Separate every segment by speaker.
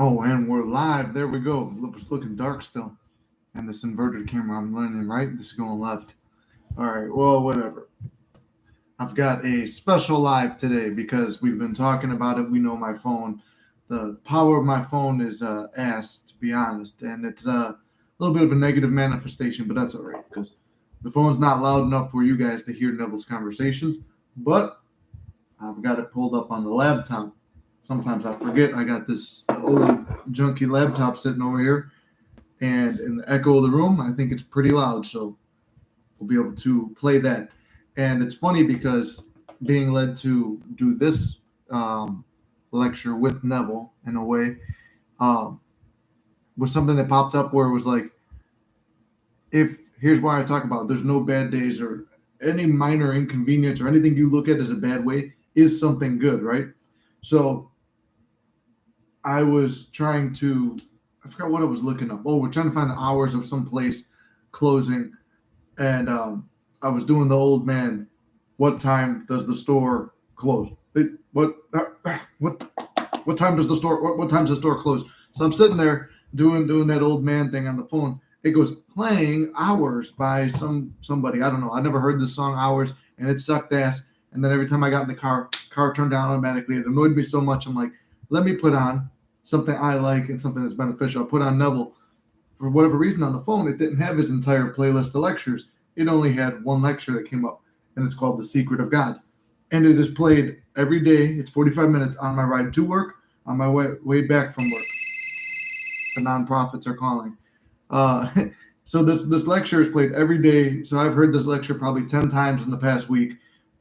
Speaker 1: Oh, and we're live. There we go. It's looking dark still. And this inverted camera, I'm learning, right? This is going left. All right, well, whatever. I've got a special live today because we've been talking about it. We know my phone. The power of my phone is ass, to be honest. And it's a little bit of a negative manifestation, but that's all right because the phone's not loud enough for you guys to hear Neville's conversations. But I've got it pulled up on the laptop. Sometimes I forget I got this old junky laptop sitting over here, and in the echo of the room, I think it's pretty loud. So we'll be able to play that. And it's funny because being led to do this lecture with Neville in a way um, was something that popped up where it was like, if here's why I talk about there's no bad days or any minor inconvenience or anything you look at as a bad way is something good, right? So I was trying to, I forgot what I was looking up. Oh, we're trying to find the hours of some place closing. And I was doing the old man. What time does the store close? What time does the store? What time's the store close? So I'm sitting there doing that old man thing on the phone. It goes playing Hours by somebody. I don't know. I never heard this song Hours, and it sucked ass. And then every time I got in the car turned down automatically. It annoyed me so much. I'm like, let me put on something I like and something that's beneficial. I put on Neville. For whatever reason on the phone, it didn't have his entire playlist of lectures. It only had one lecture that came up, and it's called The Secret of God. And it is played every day. It's 45 minutes on my ride to work, on my way back from work. The nonprofits are calling. Uh, so this lecture is played every day. So I've heard this lecture probably 10 times in the past week.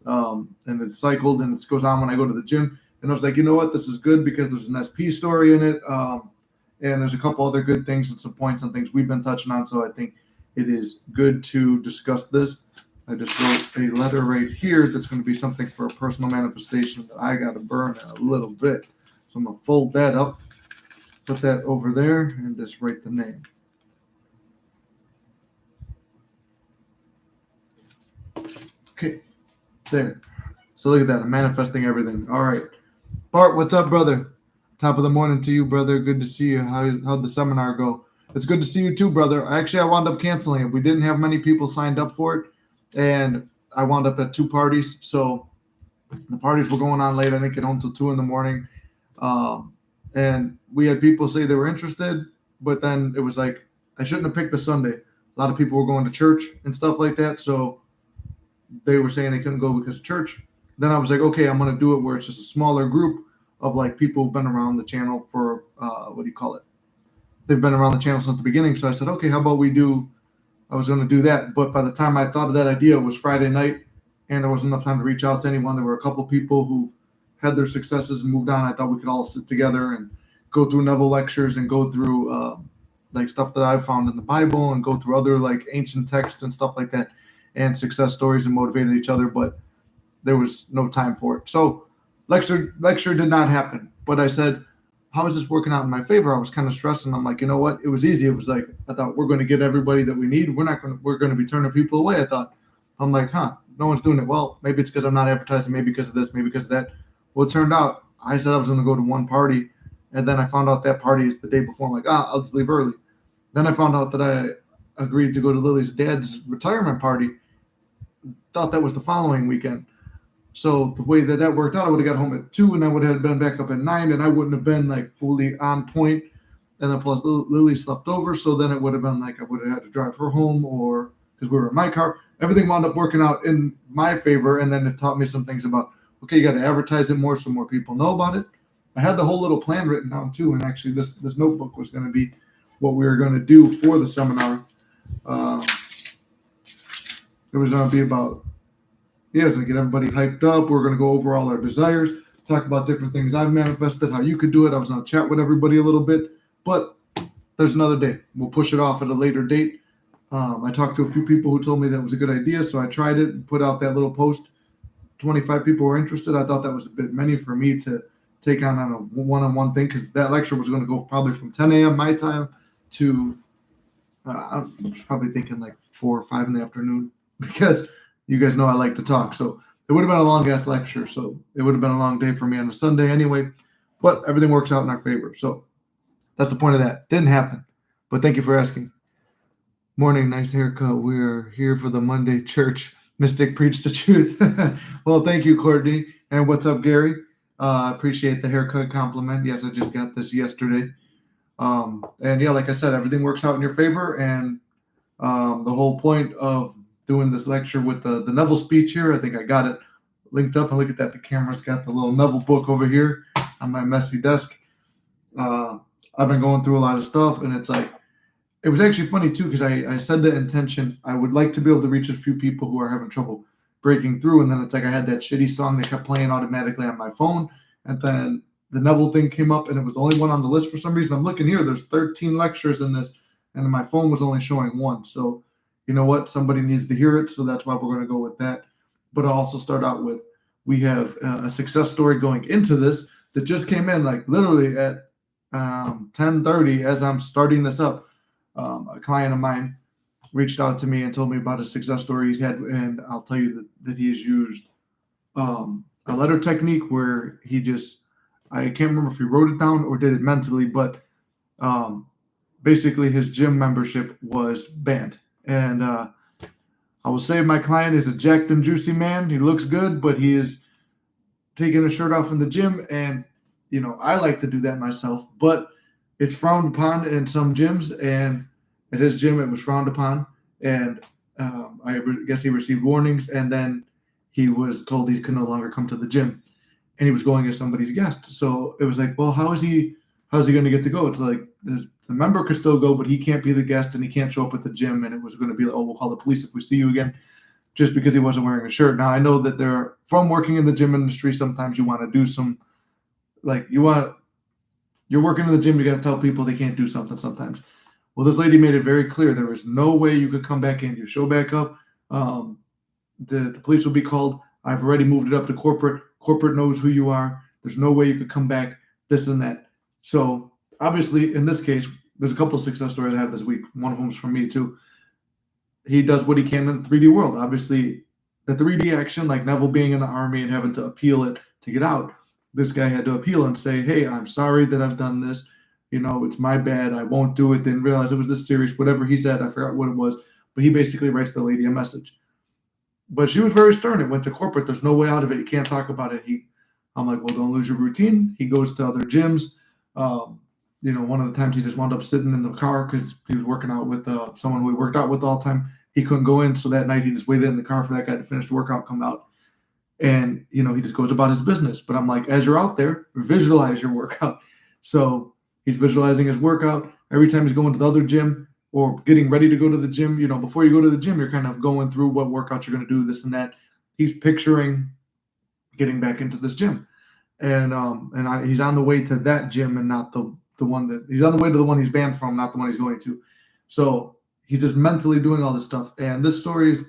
Speaker 1: And it's cycled and it goes on when I go to the gym. And I was like, you know what? This is good because there's an SP story in it. And there's a couple other good things and some points on things we've been touching on. So I think it is good to discuss this. I just wrote a letter right here that's going to be something for a personal manifestation that I got to burn in a little bit. So I'm going to fold that up, put that over there, and just write the name. Okay, there. So look at that. I'm manifesting everything. All right. Bart, what's up, brother? Top of the morning to you, brother. Good to see you. How'd the seminar go? It's good to see you too, brother. Actually, I wound up canceling it. We didn't have many people signed up for it, and I wound up at two parties. So the parties were going on late. I didn't get home till 2 in the morning. And we had people say they were interested, but then it was like, I shouldn't have picked the Sunday. A lot of people were going to church and stuff like that. So they were saying they couldn't go because of church. Then I was like, okay, I'm going to do it where it's just a smaller group of like people who've been around the channel for, what do you call it? They've been around the channel since the beginning. So I said, okay, how about I was going to do that. But by the time I thought of that idea, it was Friday night and there wasn't enough time to reach out to anyone. There were a couple people who had their successes and moved on. I thought we could all sit together and go through Neville lectures and go through like stuff that I've found in the Bible and go through other like ancient texts and stuff like that and success stories and motivated each other. But there was no time for it. So lecture did not happen. But I said, how is this working out in my favor? I was kind of stressing. I'm like, you know what? It was easy. It was like, I thought we're going to get everybody that we need. We're going to be turning people away. I thought, I'm like, no one's doing it. Well, maybe it's because I'm not advertising, maybe because of this, maybe because of that. Well, it turned out I said I was going to go to one party. And then I found out that party is the day before. I'm like, I'll just leave early. Then I found out that I agreed to go to Lily's dad's retirement party. Thought that was the following weekend. So the way that worked out, I would have got home at 2 and I would have been back up at 9 and I wouldn't have been like fully on point. And then plus Lily slept over. So then it would have been like I would have had to drive her home or because we were in my car. Everything wound up working out in my favor. And then it taught me some things about, okay, you got to advertise it more so more people know about it. I had the whole little plan written down too. And actually this notebook was going to be what we were going to do for the seminar. It was going to be about, it's going to get everybody hyped up. We're going to go over all our desires, talk about different things I've manifested, how you could do it. I was going to chat with everybody a little bit, but there's another day. We'll push it off at a later date. I talked to a few people who told me that was a good idea, so I tried it and put out that little post. 25 people were interested. I thought that was a bit many for me to take on a one-on-one thing because that lecture was going to go probably from 10 a.m. my time to I was probably thinking like 4 or 5 in the afternoon because you guys know I like to talk. So it would have been a long-ass lecture. So it would have been a long day for me on a Sunday anyway. But everything works out in our favor. So That's the point of that. Didn't happen. But thank you for asking. Morning, nice haircut. We're here for the Monday church. Mystic preach the truth. Well, thank you, Courtney. And what's up, Gary? I appreciate the haircut compliment. Yes, I just got this yesterday. And yeah, like I said, everything works out in your favor. And the whole point of doing this lecture with the Neville speech here, I think I got it linked up. And look at that. The camera's got the little Neville book over here on my messy desk. I've been going through a lot of stuff, and it's like, it was actually funny too, because I said the intention, I would like to be able to reach a few people who are having trouble breaking through. And then it's like I had that shitty song that kept playing automatically on my phone. And then the Neville thing came up, and it was the only one on the list for some reason. I'm looking here, there's 13 lectures in this, and my phone was only showing one. So you know what? Somebody needs to hear it. So that's why we're going to go with that. But I'll also start out with, we have a success story going into this that just came in like literally at 10:30 as I'm starting this up. A client of mine reached out to me and told me about a success story he's had, and I'll tell you that he has used a letter technique where he just, I can't remember if he wrote it down or did it mentally, but basically his gym membership was banned. And I will say my client is a jacked and juicy man. He looks good, but he is taking his shirt off in the gym, and you know, I like to do that myself, but it's frowned upon in some gyms, and at his gym, it was frowned upon. And I guess he received warnings, and then he was told he could no longer come to the gym, and he was going as somebody's guest. So it was like, well, how's he going to get to go? It's like the member could still go, but he can't be the guest, and he can't show up at the gym. And it was going to be like, oh, we'll call the police if we see you again, just because he wasn't wearing a shirt. Now I know that from working in the gym industry, sometimes you want to do some, like you're working in the gym, you got to tell people they can't do something sometimes. Well, this lady made it very clear there was no way you could come back in. You show back up, the police will be called. I've already moved it up to corporate. Corporate knows who you are. There's no way you could come back, this and that. So obviously, in this case, there's a couple of success stories I have this week. One of them is from me too. He does what he can in the 3D world. Obviously, the 3D action, like Neville being in the army and having to appeal it to get out, this guy had to appeal and say, hey, I'm sorry that I've done this. You know, it's my bad. I won't do it. Didn't realize it was this serious. Whatever he said, I forgot what it was. But he basically writes the lady a message. But she was very stern. It went to corporate. There's no way out of it. You can't talk about it. I'm like, well, don't lose your routine. He goes to other gyms. You know, one of the times he just wound up sitting in the car because he was working out with someone we worked out with all the time. He couldn't go in. So that night he just waited in the car for that guy to finish the workout, come out. And, you know, he just goes about his business. But I'm like, as you're out there, visualize your workout. So he's visualizing his workout. Every time he's going to the other gym or getting ready to go to the gym, you know, before you go to the gym, you're kind of going through what workouts you're going to do, this and that. He's picturing getting back into this gym. And he's on the way to that gym and not the one that he's on the way to the one he's banned from, not the one he's going to. So he's just mentally doing all this stuff. And this story is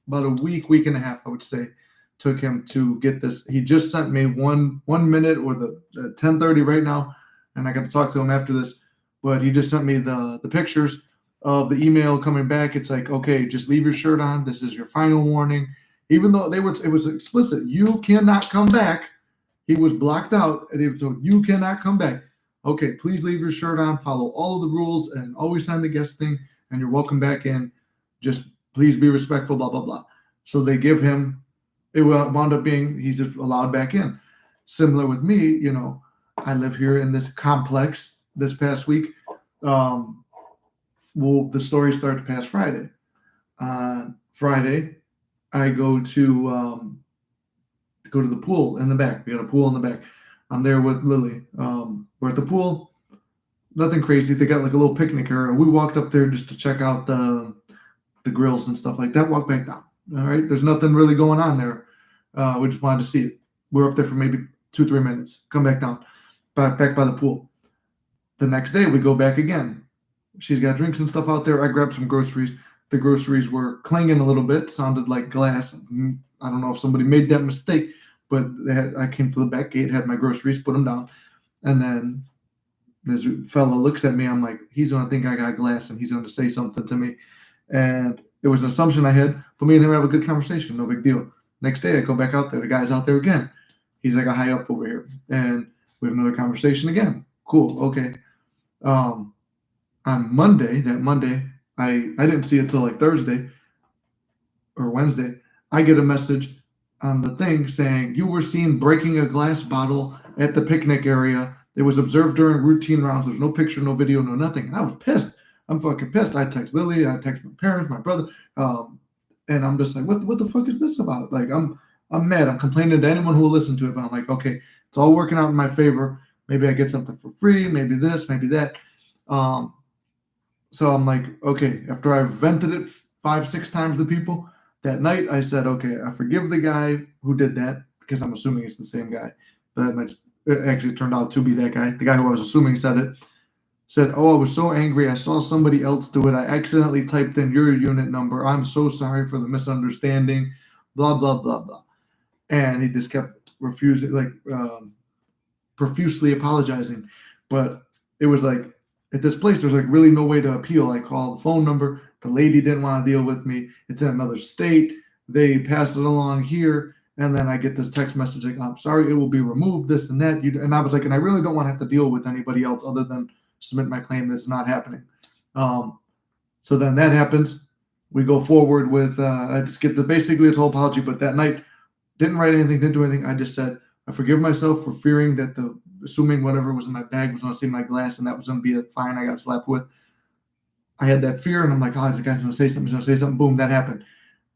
Speaker 1: about a week and a half, I would say, took him to get this. He just sent me 1 minute or the 10:30 right now, and I got to talk to him after this. But he just sent me the pictures of the email coming back. It's like, okay, just leave your shirt on. This is your final warning. Even though it was explicit, you cannot come back. He was blocked out, and he was told, you cannot come back. Okay, please leave your shirt on. Follow all of the rules, and always sign the guest thing. And you're welcome back in. Just please be respectful. Blah blah blah. So they give him. It wound up being he's just allowed back in. Similar with me, you know, I live here in this complex this past week. Well, the story starts past Friday. Friday, I go to the pool in the back. We got a pool in the back. I'm there with Lily. We're at the pool. Nothing crazy. They got like a little picnic area. We walked up there just to check out the grills and stuff like that. Walk back down. All right. There's nothing really going on there. We just wanted to see it. We're up there for maybe 2-3 minutes. Come back down. Back by the pool. The next day we go back again. She's got drinks and stuff out there. I grabbed some groceries. The groceries were clanging a little bit. Sounded like glass. I don't know if somebody made that mistake, but I came to the back gate, had my groceries, put them down. And then this fella looks at me. I'm like, he's going to think I got glass and he's going to say something to me. And it was an assumption I had, but me and him have a good conversation. No big deal. Next day I go back out there. The guy's out there again. He's like a high up over here. And we have another conversation again. Cool. Okay. On Monday, that Monday, I didn't see it till like Thursday or Wednesday. I get a message on the thing saying you were seen breaking a glass bottle at the picnic area. It was observed during routine rounds. There's no picture, no video, no nothing. And I was pissed. I'm fucking pissed. I text Lily. I text my parents, my brother, and I'm just like, what the fuck is this about? Like, I'm mad. I'm complaining to anyone who will listen to it. But I'm like, okay, it's all working out in my favor. Maybe I get something for free. Maybe this. Maybe that. So I'm like, okay. After I vented it 5, 6 times to people, that night, I said, okay, I forgive the guy who did that because I'm assuming it's the same guy. But it actually turned out to be that guy. The guy who I was assuming said it. Said, oh, I was so angry. I saw somebody else do it. I accidentally typed in your unit number. I'm so sorry for the misunderstanding. Blah, blah, blah, blah. And he just kept refusing, like profusely apologizing. But it was like, at this place, there's like really no way to appeal. I called the phone number. The lady didn't want to deal with me. It's in another state. They passed it along here. And then I get this text message like, I'm sorry, it will be removed, this and that. And I was like, and I really don't want to have to deal with anybody else other than submit my claim that's not happening. So then that happens. We go forward with, I just get basically a whole apology. But that night, didn't write anything, didn't do anything. I just said, I forgive myself for fearing that assuming whatever was in my bag was going to see my glass and that was going to be a fine I got slapped with. I had that fear and I'm like, oh, this guy's going to say something, he's going to say something. Boom, that happened.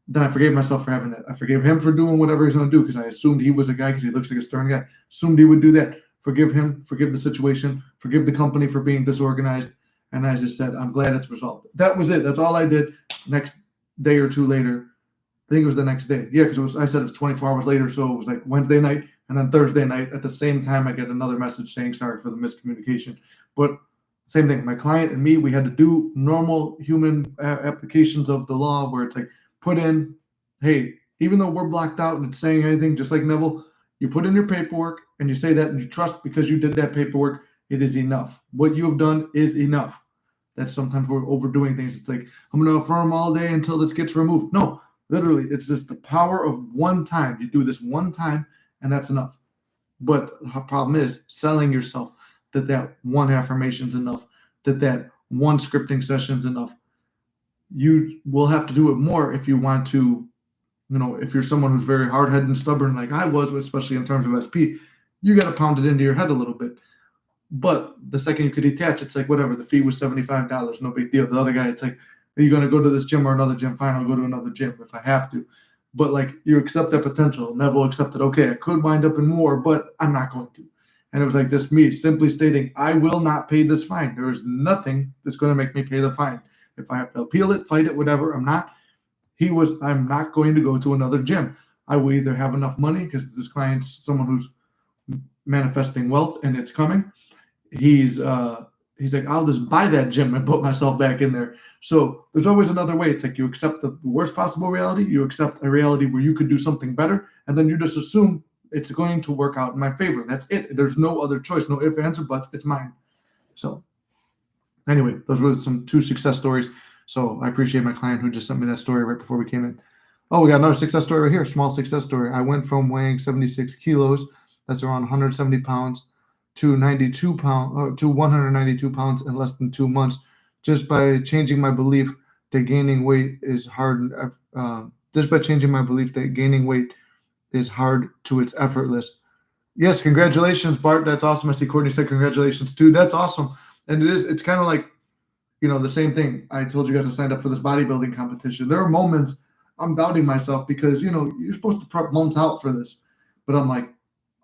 Speaker 1: Then I forgave myself for having that. I forgave him for doing whatever he's going to do because I assumed he was a guy because he looks like a stern guy. Assumed he would do that. Forgive him, forgive the situation, forgive the company for being disorganized. And I just said, I'm glad it's resolved. That was it. That's all I did. Next day or two later, I think it was the next day. Yeah, because I said it was 24 hours later. So it was like Wednesday night. And then Thursday night, at the same time, I get another message saying sorry for the miscommunication. But same thing. My client and me, we had to do normal human applications of the law where it's like put in, hey, even though we're blocked out and it's saying anything, just like Neville, you put in your paperwork and you say that and you trust because you did that paperwork, it is enough. What you have done is enough. That's sometimes we're overdoing things. It's like, I'm going to affirm all day until this gets removed. No, literally, it's just the power of one time. You do this one time and that's enough. But the problem is selling yourself that one affirmation is enough, that one scripting session is enough. You will have to do it more if you want to, if you're someone who's very hard-headed and stubborn like I was, especially in terms of SP, you got to pound it into your head a little bit. But the second you could detach, it's like, whatever, the fee was $75, no big deal. The other guy, it's like, are you going to go to this gym or another gym? Fine, I'll go to another gym if I have to. But like, you accept that potential. Neville accepted, okay, I could wind up in more, but I'm not going to. And it was like this, me simply stating, I will not pay this fine. There is nothing that's going to make me pay the fine. If I have to appeal it, fight it, whatever, I'm not. I'm not going to go to another gym. I will either have enough money because this client's someone who's manifesting wealth and it's coming. He's like, I'll just buy that gym and put myself back in there. So there's always another way. It's like you accept the worst possible reality. You accept a reality where you could do something better. And then you just assume it's going to work out in my favor. That's it. There's no other choice. No ifs, ands, or buts. It's mine. So anyway, those were some 2 success stories. So I appreciate my client who just sent me that story right before we came in. Oh, we got another success story right here. Small success story. I went from weighing 76 kilos, that's around 170 pounds, to 192 pounds in less than 2 months, just by changing my belief that gaining weight is hard. Just by changing my belief that gaining weight is hard to it's effortless. Yes, congratulations, Bart. That's awesome. I see Courtney said congratulations too. That's awesome. And it's kind of like, the same thing. I told you guys I signed up for this bodybuilding competition. There are moments I'm doubting myself because, you're supposed to prep months out for this. But I'm like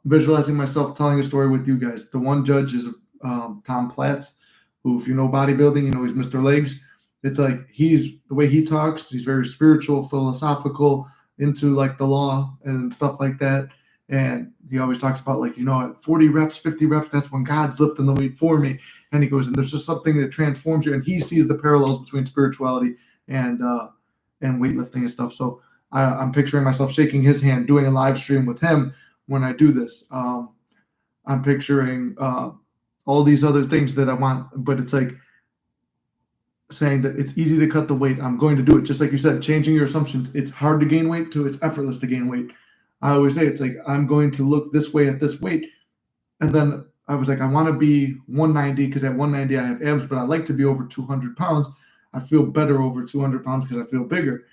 Speaker 1: visualizing myself telling a story with you guys. The one judge is Tom Platz, who, if you know bodybuilding, he's Mr. Legs. It's like the way he talks, he's very spiritual, philosophical, into like the law and stuff like that. And he always talks about at 40 reps, 50 reps, that's when God's lifting the weight for me. And he goes, and there's just something that transforms you. And he sees the parallels between spirituality and weightlifting and stuff. So I'm picturing myself shaking his hand, doing a live stream with him when I do this. I'm picturing all these other things that I want, but it's like saying that it's easy to cut the weight. I'm going to do it. Just like you said, changing your assumptions. It's hard to gain weight to it's effortless to gain weight. I always say it's like, I'm going to look this way at this weight. And then I was like, I want to be 190 because at 190 I have abs, but I like to be over 200 pounds. I feel better over 200 pounds because I feel bigger.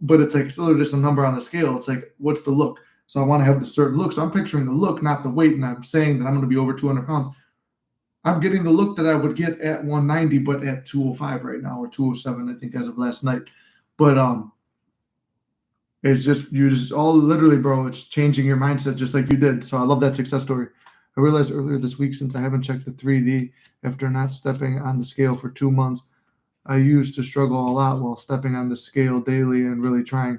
Speaker 1: But it's like, it's literally just a number on the scale. It's like, what's the look? So I want to have the certain look. So I'm picturing the look, not the weight. And I'm saying that I'm going to be over 200 pounds. I'm getting the look that I would get at 190, but at 205 right now, or 207, I think, as of last night. But it's just, you just all literally, bro, it's changing your mindset just like you did. So I love that success story. I realized earlier this week, since I haven't checked the 3D after not stepping on the scale for 2 months, I used to struggle a lot while stepping on the scale daily and really trying.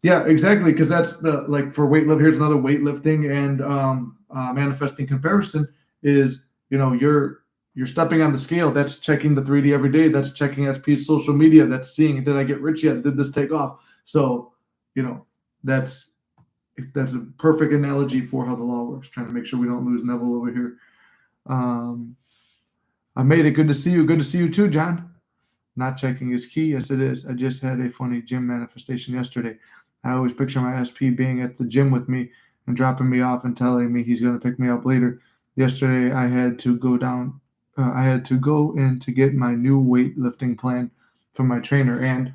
Speaker 1: Yeah, exactly. Because that's the, like, for weightlifting, here's another weightlifting and manifesting comparison is, you're stepping on the scale. That's checking the 3D every day. That's checking SP's social media. That's seeing, did I get rich yet? Did this take off? So, that's a perfect analogy for how the law works. Trying to make sure we don't lose Neville over here. I made it. Good to see you. Good to see you too, John. Not checking is key. Yes, it is. I just had a funny gym manifestation yesterday. I always picture my SP being at the gym with me and dropping me off and telling me he's going to pick me up later. Yesterday, I had to go down. I had to go in to get my new weightlifting plan from my trainer. And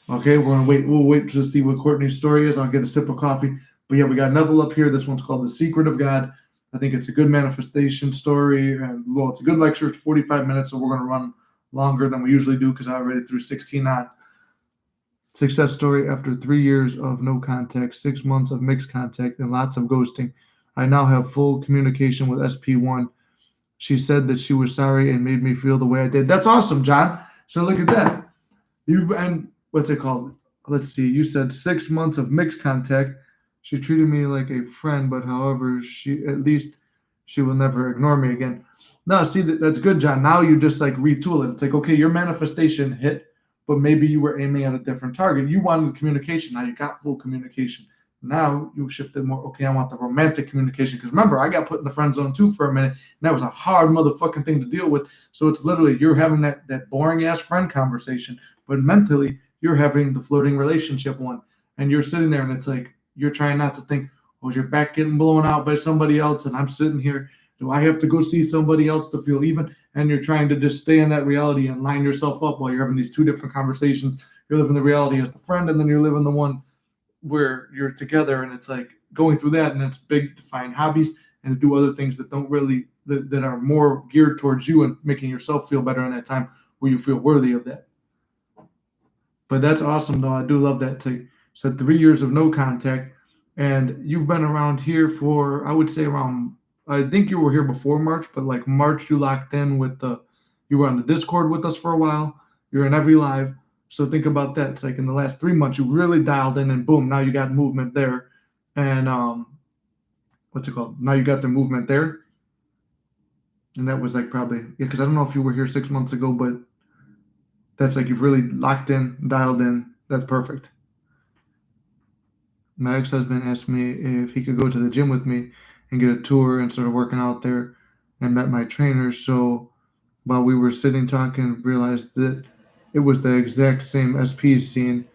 Speaker 1: okay, we're gonna wait. We'll wait to see what Courtney's story is. I'll get a sip of coffee. But yeah, we got Neville up here. This one's called "The Secret of God." I think it's a good manifestation story, and well, it's a good lecture. It's 45 minutes, so we're gonna run longer than we usually do because I already threw 16 on. Success story: after 3 years of no contact, 6 months of mixed contact, and lots of ghosting, I now have full communication with SP1. She said that she was sorry and made me feel the way I did. That's awesome, John. So look at that. And what's it called? Let's see. You said 6 months of mixed contact. She treated me like a friend, but however, she will never ignore me again. No, see, that's good, John. Now you just like retool it. It's like, okay, your manifestation hit, but maybe you were aiming at a different target. You wanted communication. Now you got full communication. Now you shifted more. Okay, I want the romantic communication. Because remember, I got put in the friend zone too for a minute. And that was a hard motherfucking thing to deal with. So it's literally, you're having that boring ass friend conversation, but mentally you're having the flirting relationship one. And you're sitting there and it's like, you're trying not to think, oh, is your back getting blown out by somebody else? And I'm sitting here. Do I have to go see somebody else to feel even? And you're trying to just stay in that reality and line yourself up while you're having these two different conversations. You're living the reality as the friend, and then you're living the one where you're together, and it's like going through that, and it's big to find hobbies and to do other things that don't really that are more geared towards you and making yourself feel better in that time where you feel worthy of that. But that's awesome, though. I do love that. So 3 years of no contact, and you've been around here for, I would say, around, I think you were here before March, but like March you locked in with you were on the Discord with us for a while. You're in every live. So think about that. It's like in the last 3 months, you really dialed in, and boom, now you got movement there. And what's it called? Now you got the movement there. And that was like probably, yeah, because I don't know if you were here 6 months ago, but that's like you've really locked in, dialed in. That's perfect. My ex-husband asked me if he could go to the gym with me and get a tour and started working out there, and met my trainer. So while we were sitting talking, realized that it was the exact same SP's scene.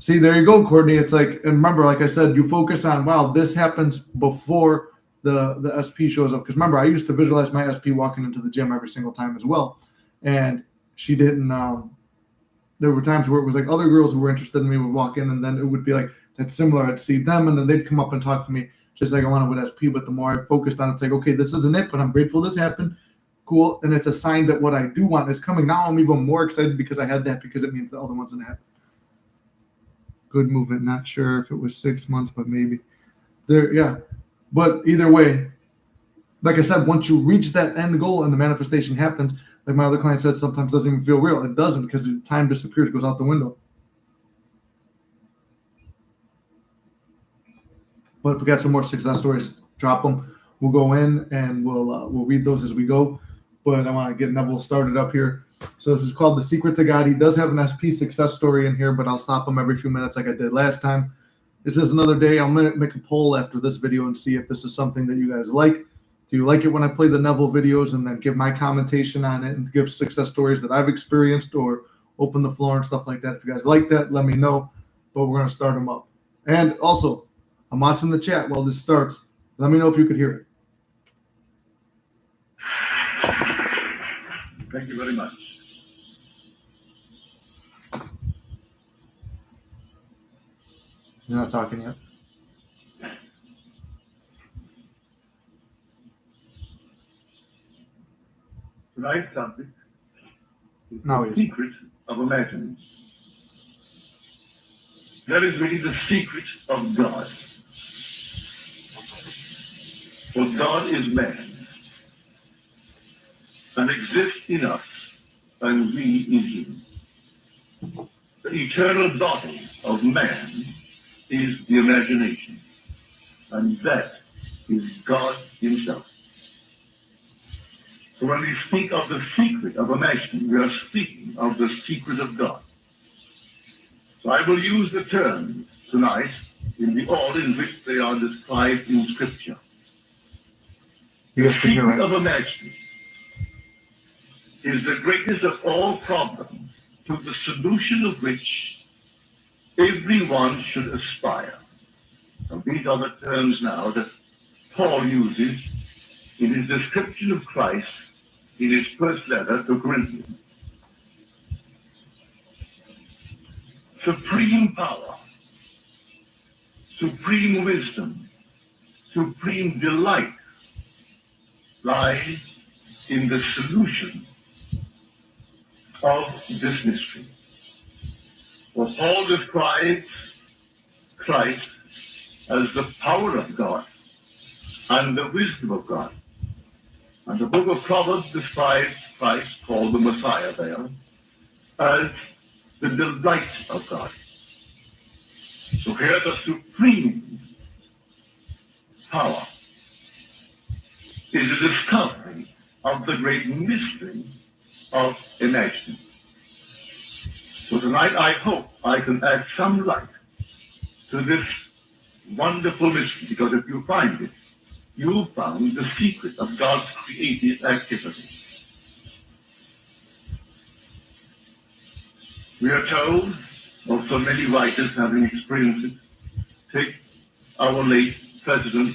Speaker 1: See, there you go, Courtney. It's like, and remember, like I said, you focus on, wow, this happens before the SP shows up. Because remember, I used to visualize my SP walking into the gym every single time as well. And she didn't, there were times where it was like other girls who were interested in me would walk in, and then it would be like, that's similar. I'd see them, and then they'd come up and talk to me just like I wanted with SP. But the more I focused on it, it's like, okay, this isn't it, but I'm grateful this happened. Cool. And it's a sign that what I do want is coming. Now I'm even more excited because I had that, because it means the other one's going to happen. Good movement. Not sure if it was 6 months, but maybe. There, yeah. But either way, like I said, once you reach that end goal and the manifestation happens, like my other client said, sometimes it doesn't even feel real. It doesn't, because time disappears, goes out the window. But if we got some more success stories, drop them. We'll go in and we'll read those as we go. But I want to get Neville started up here. So this is called "The Secret to God." He does have an SP success story in here, but I'll stop him every few minutes like I did last time. This is another day. I'm going to make a poll after this video and see if this is something that you guys like. Do you like it when I play the Neville videos and then give my commentation on it and give success stories that I've experienced, or open the floor and stuff like that? If you guys like that, let me know. But we're going to start them up. And also, I'm watching the chat while this starts. Let me know if you could hear it.
Speaker 2: Thank you very much.
Speaker 1: You're not talking yet.
Speaker 2: Tonight's subject is
Speaker 1: No,
Speaker 2: the
Speaker 1: yes.
Speaker 2: secret of imagining. That is really the secret of God. For God is man, and exists in us, and we in him. The eternal body of man is the imagination, and that is God himself. So when we speak of the secret of imagining, we are speaking of the secret of God. So I will use the terms tonight in the order in which they are described in Scripture.
Speaker 1: You
Speaker 2: The
Speaker 1: guys can hear,
Speaker 2: secret
Speaker 1: right?
Speaker 2: of imagining is the greatest of all problems, to the solution of which everyone should aspire. And these are the terms now that Paul uses in his description of Christ in his first letter to Corinthians. Supreme power, supreme wisdom, supreme delight lies in the solution of this mystery. For Paul describes Christ as the power of God and the wisdom of God. And the book of Proverbs describes Christ, called the Messiah there, as the delight of God. So here the supreme power is the discovery of the great mystery of imagining. So tonight I hope I can add some light to this wonderful mystery, because if you find it, you found the secret of God's creative activity. We are told of so many writers having experienced it. Take our late President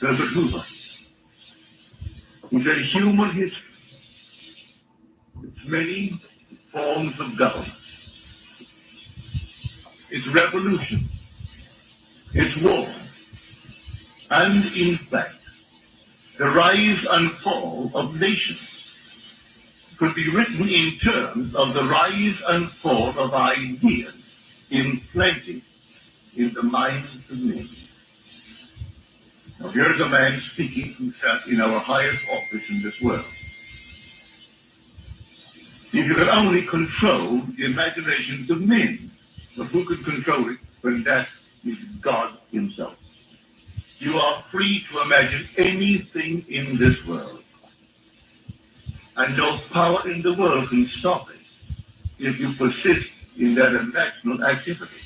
Speaker 2: Herbert Hoover. He said human history, its many forms of government, its revolution, its war, and in fact, the rise and fall of nations could be written in terms of the rise and fall of ideas in plenty in the minds of men. Now here's a man speaking who sat in our highest office in this world. If you could only control the imaginations of men, but who could control it when that is God himself? You are free to imagine anything in this world, and no power in the world can stop it if you persist in that imaginal activity.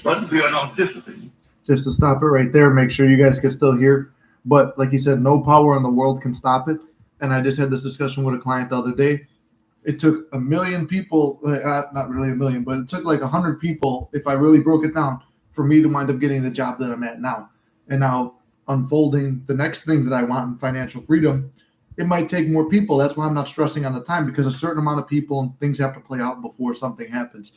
Speaker 2: But we are not disciplined.
Speaker 1: Just to stop it right there, make sure you guys can still hear. But like you said, no power in the world can stop it. And I just had this discussion with a client the other day. It took 1 million people, not really 1 million, but it took like 100 people, if I really broke it down, for me to wind up getting the job that I'm at now. And now unfolding the next thing that I want in financial freedom, it might take more people. That's why I'm not stressing on the time, because a certain amount of people and things have to play out before something happens.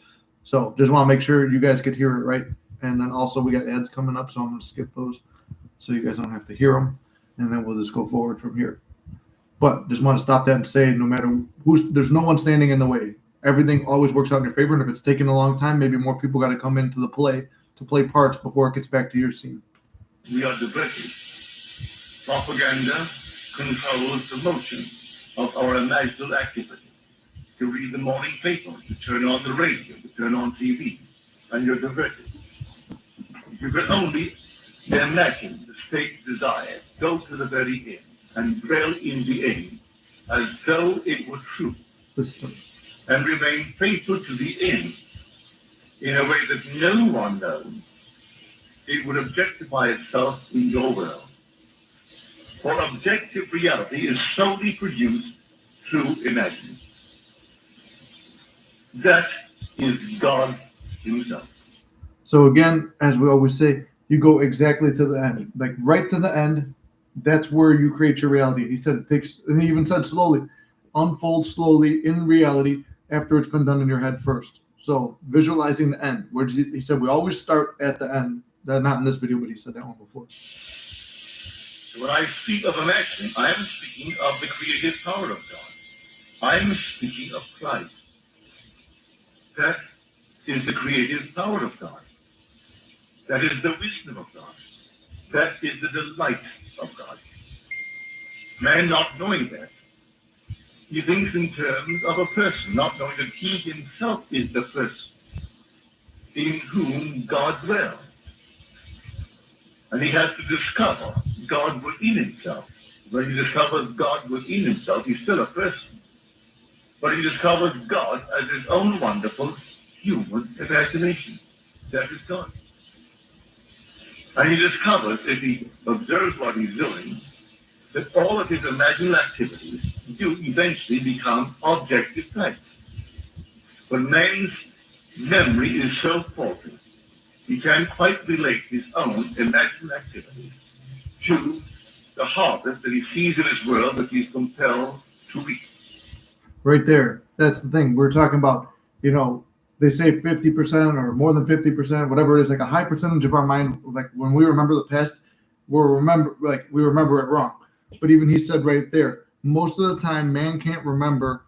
Speaker 1: So just want to make sure you guys could hear it right. And then also we got ads coming up, so I'm going to skip those so you guys don't have to hear them. And then we'll just go forward from here. But just want to stop that and say, no matter there's no one standing in the way. Everything always works out in your favor. And if it's taking a long time, maybe more people got to come into the play to play parts before it gets back to your scene.
Speaker 2: We are diverted. Propaganda controls the motion of our imaginal activity. To read the morning paper, to turn on the radio, to turn on TV, and you're diverted. You can only imagine the state's desire, go to the very end, and dwell in the end as though it were true, and remain faithful to the end in a way that no one knows. It would objectify itself in your world. For objective reality is solely produced through imagining. That is God himself.
Speaker 1: So again, as we always say, you go exactly to the end, like right to the end. That's where you create your reality. He said it takes, and he even said slowly, unfold slowly in reality after it's been done in your head first. So visualizing the end. Where does he said we always start at the end. Not in this video, but he said that one before.
Speaker 2: When I speak of imagining, I am speaking of the creative power of God. I am speaking of Christ. That is the creative power of God. That is the wisdom of God. That is the delight of God. Man not knowing that, he thinks in terms of a person, not knowing that he himself is the person in whom God dwells. And he has to discover God within himself. When he discovers God within himself, he's still a person. But he discovers God as his own wonderful human imagination. That is God. And he discovers, if he observes what he's doing, that all of his imaginal activities do eventually become objective facts. But man's memory is so faulty, he can't quite relate his own imaginal activities to the harvest that he sees in his world that he's compelled to reap.
Speaker 1: Right there. That's the thing. We're talking about, they say 50% or more than 50%, whatever it is, like a high percentage of our mind, like when we remember the past, we remember it wrong. But even he said right there, most of the time man can't remember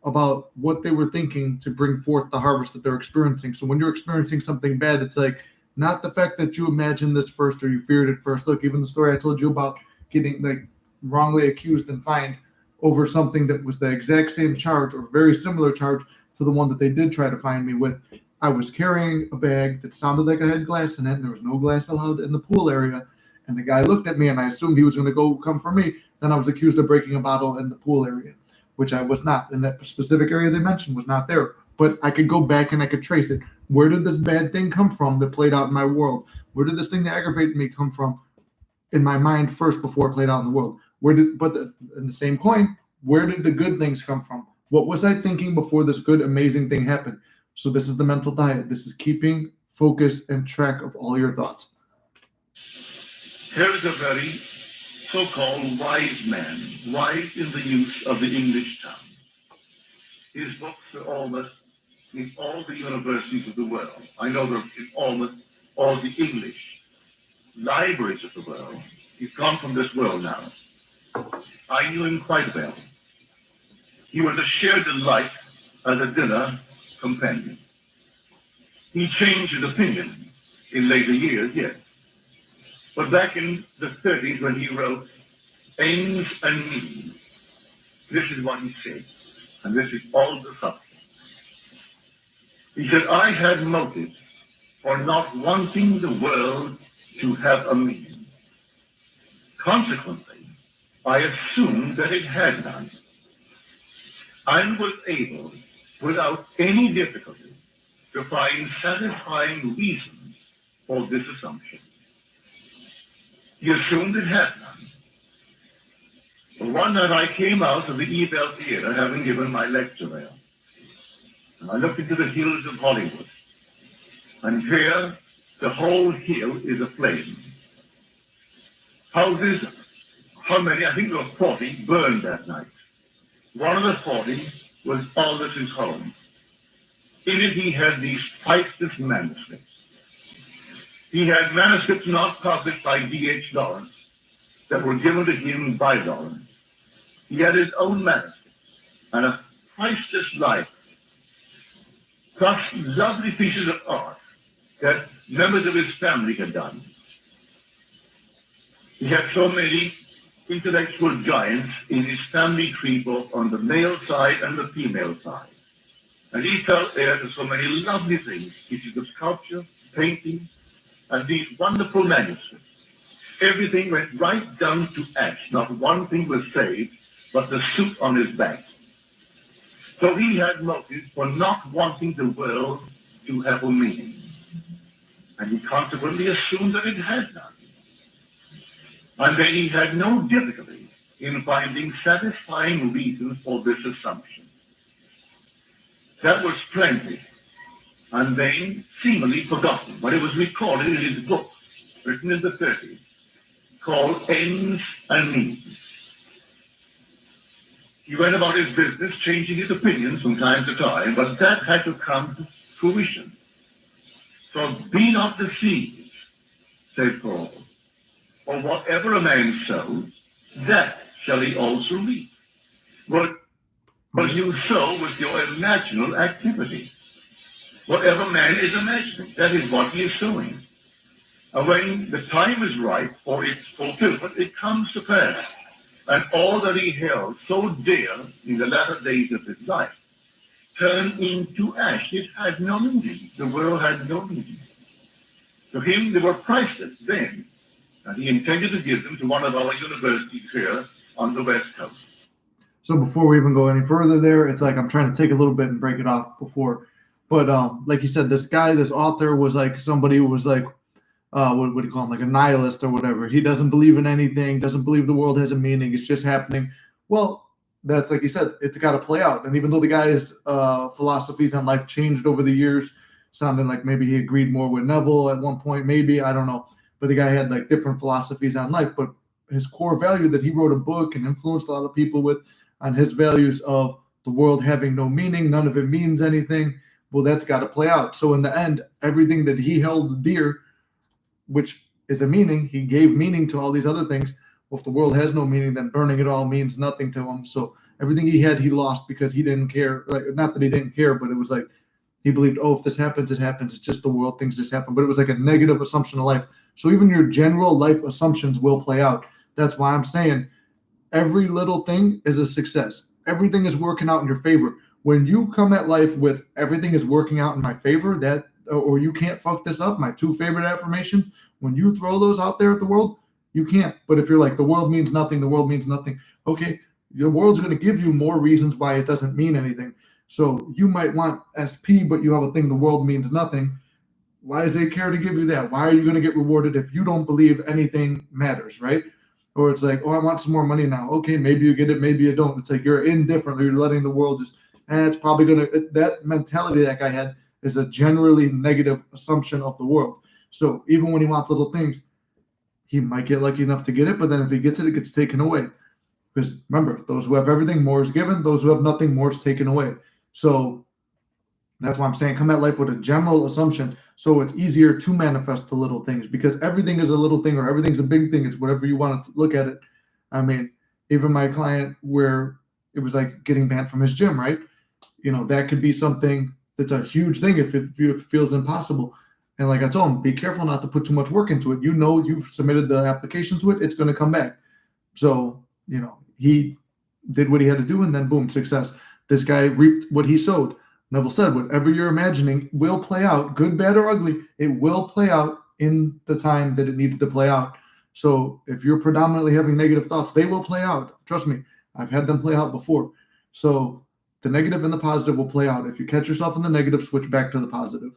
Speaker 1: about what they were thinking to bring forth the harvest that they're experiencing. So when you're experiencing something bad, it's like not the fact that you imagined this first or you feared it first. Look, even the story I told you about getting like wrongly accused and fined over something that was the exact same charge or very similar charge to the one that they did try to find me with. I was carrying a bag that sounded like I had glass in it, and there was no glass allowed in the pool area. And the guy looked at me, and I assumed he was going to come for me. Then I was accused of breaking a bottle in the pool area, which I was not. In that specific area they mentioned was not there. But I could go back and I could trace it. Where did this bad thing come from that played out in my world? Where did this thing that aggravated me come from in my mind first before it played out in the world? In the same coin, where did the good things come from? What was I thinking before this good, amazing thing happened? So this is the mental diet. This is keeping focus and track of all your thoughts.
Speaker 2: Here is a very so-called wise man, wise in the use of the English tongue. His books are almost in all the universities of the world. I know they're in almost all the English libraries of the world. He's gone from this world now. I knew him quite well. He was a sheer delight as a dinner companion. He changed his opinion in later years, yes. But back in the 30s when he wrote Aims and Means, this is what he said, and this is all the substance. He said, I had motives for not wanting the world to have a meaning. Consequently, I assumed that it had none. I was able, without any difficulty, to find satisfying reasons for this assumption. He assumed it had none. One night I came out of the Neville Theater, having given my lecture there. And I looked into the hills of Hollywood. And here, the whole hill is aflame. Houses, how many? I think there were 40 burned that night. One of the 40 was Alderson's home. In it, he had these priceless manuscripts. He had manuscripts not published by D.H. Lawrence that were given to him by Lawrence. He had his own manuscripts and a priceless library. Such lovely pieces of art that members of his family had done. He had so many intellectual giants in his family tree, both on the male side and the female side. And he felt there to so many lovely things, pieces of sculpture, painting, and these wonderful manuscripts. Everything went right down to ash. Not one thing was saved, but the suit on his back. So he had motives for not wanting the world to have a meaning. And he consequently assumed that it had none. And then he had no difficulty in finding satisfying reasons for this assumption. That was plenty, and then seemingly forgotten, but it was recorded in his book, written in the 30s, called Aims and Means. He went about his business, changing his opinions from time to time, but that had to come to fruition. So be not deceived, said Paul. For whatever a man sows, that shall he also reap. What you sow with your imaginal activity. Whatever man is imagining, that is what he is sowing. And when the time is ripe for its fulfillment, it comes to pass. And all that he held so dear in the latter days of his life turned into ash. It had no meaning. The world had no meaning. To him, they were priceless then, and he intended to give them to one of our universities here on the West Coast.
Speaker 1: So before we even go any further there, it's like I'm trying to take a little bit and break it off before. But like you said, this guy, this author was like somebody who was like, what do you call him? Like a nihilist or whatever. He doesn't believe in anything, doesn't believe the world has a meaning. It's just happening. Well, that's like you said, it's got to play out. And even though the guy's philosophies on life changed over the years, sounding like maybe he agreed more with Neville at one point, maybe, I don't know. But the guy had like different philosophies on life. But his core value that he wrote a book and influenced a lot of people with on his values of the world having no meaning, none of it means anything. Well, that's got to play out. So in the end, everything that he held dear, which is a meaning, he gave meaning to all these other things. Well, if the world has no meaning, then burning it all means nothing to him. So everything he had, he lost because he didn't care. Like, not that he didn't care, but it was like he believed, oh, if this happens, it happens. It's just the world, things just happen. But it was like a negative assumption of life. So even your general life assumptions will play out. That's why I'm saying every little thing is a success. Everything is working out in your favor. When you come at life with everything is working out in my favor, that or you can't fuck this up, my two favorite affirmations, when you throw those out there at the world, you can't. But if you're like, the world means nothing, the world means nothing, okay, the world's going to give you more reasons why it doesn't mean anything. So you might want SP, but you have a thing, the world means nothing. Why does it care to give you that? Why are you going to get rewarded if you don't believe anything matters, right? Or it's like, oh, I want some more money now. Okay, maybe you get it, maybe you don't. It's like you're indifferent. You're letting the world just, it's probably going to, that mentality that guy had is a generally negative assumption of the world. So even when he wants little things, he might get lucky enough to get it, but then if he gets it, it gets taken away. Because remember, those who have everything, more is given. Those who have nothing, more is taken away. So that's why I'm saying come at life with a general assumption so it's easier to manifest the little things, because everything is a little thing or everything's a big thing. It's whatever you want to look at it. I mean, even my client where it was like getting banned from his gym, right? You know, that could be something that's a huge thing if it feels impossible. And like I told him, be careful not to put too much work into it. You know, you've submitted the application to it, it's going to come back. So, you know, he did what he had to do and then boom, success. This guy reaped what he sowed. Neville said, whatever you're imagining will play out, good, bad, or ugly. It will play out in the time that it needs to play out. So if you're predominantly having negative thoughts, they will play out. Trust me, I've had them play out before. So the negative and the positive will play out. If you catch yourself in the negative, switch back to the positive.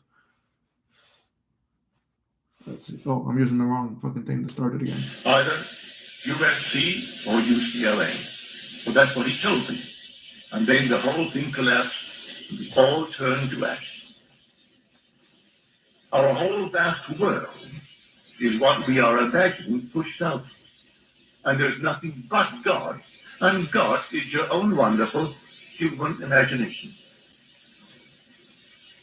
Speaker 1: Let's see. Oh, I'm using the wrong fucking thing to start it again.
Speaker 2: Either USC or UCLA. Well, that's what he told me. And then the whole thing collapsed. We all turned to ash. Our whole vast world is what we are imagining pushed out. And there's nothing but God. And God is your own wonderful human imagination.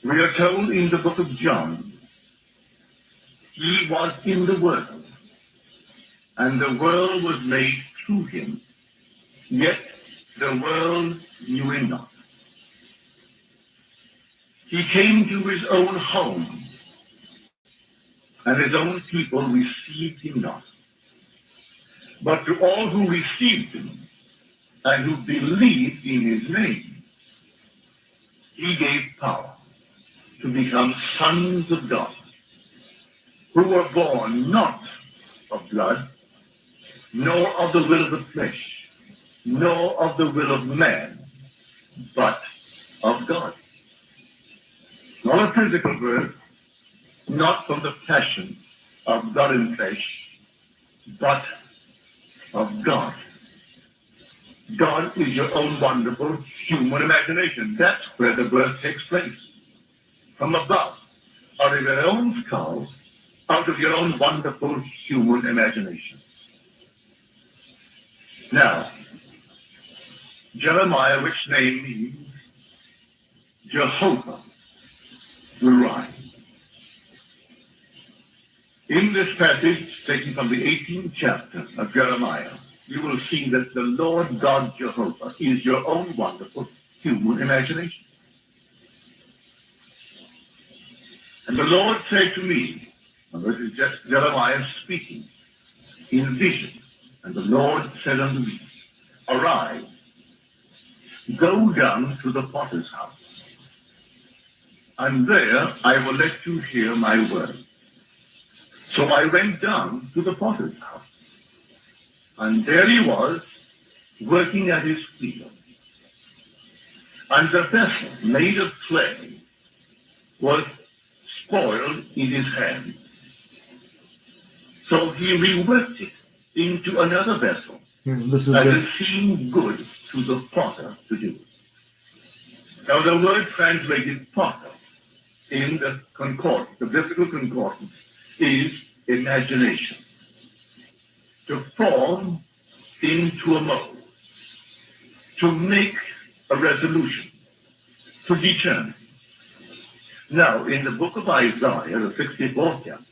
Speaker 2: We are told in the book of John, he was in the world, and the world was made through him, yet the world knew him not. He came to his own home, and his own people received him not. But to all who received him, and who believed in his name, he gave power to become sons of God, who were born not of blood, nor of the will of the flesh, nor of the will of man, but of God. Not a physical birth, not from the passion of blood and flesh, but of God. God is your own wonderful human imagination. That's where the birth takes place. From above, out of your own skull, out of your own wonderful human imagination. Now, Jeremiah, which name means Jehovah, will rise. In this passage, taken from the 18th chapter of Jeremiah, you will see that the Lord God Jehovah is your own wonderful human imagination. And the Lord said to me, and this is just Jeremiah speaking, in vision, and the Lord said unto me, arise, go down to the potter's house, and there I will let you hear my word. So I went down to the potter's house, and there he was, working at his wheel. And the vessel made of clay was spoiled in his hand. So he reworked it into another vessel,
Speaker 1: This is
Speaker 2: as
Speaker 1: good.
Speaker 2: it seemed good to the potter to do. Now the word translated potter in the concordance, the biblical concordance, is imagination. To form into a mold, to make a resolution, to determine. Now, in the book of Isaiah, the 64th chapter,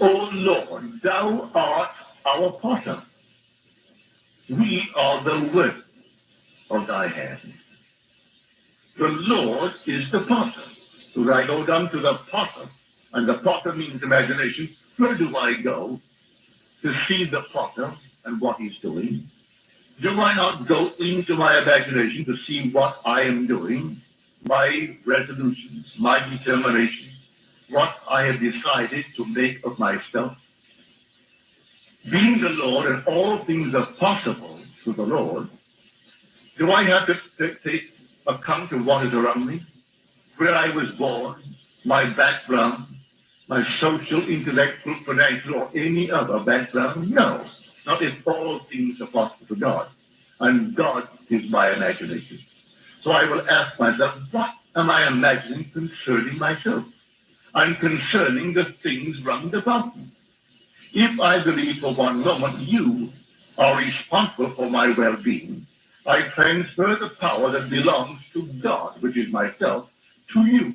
Speaker 2: O Lord, thou art our potter. We are the work of thy hand. The Lord is the potter. So I go down to the potter, and the potter means imagination. Where do I go to see the potter and what he's doing? Do I not go into my imagination to see what I am doing, my resolutions, my determinations, what I have decided to make of myself? Being the Lord and all things are possible to the Lord, do I have to take account of what is around me? Where I was born, my background, my social, intellectual, financial, or any other background? No, not if all things are possible to God. And God is my imagination. So I will ask myself, what am I imagining concerning myself and concerning the things round about me? If I believe for one moment you are responsible for my well-being, I transfer the power that belongs to God, which is myself, to you.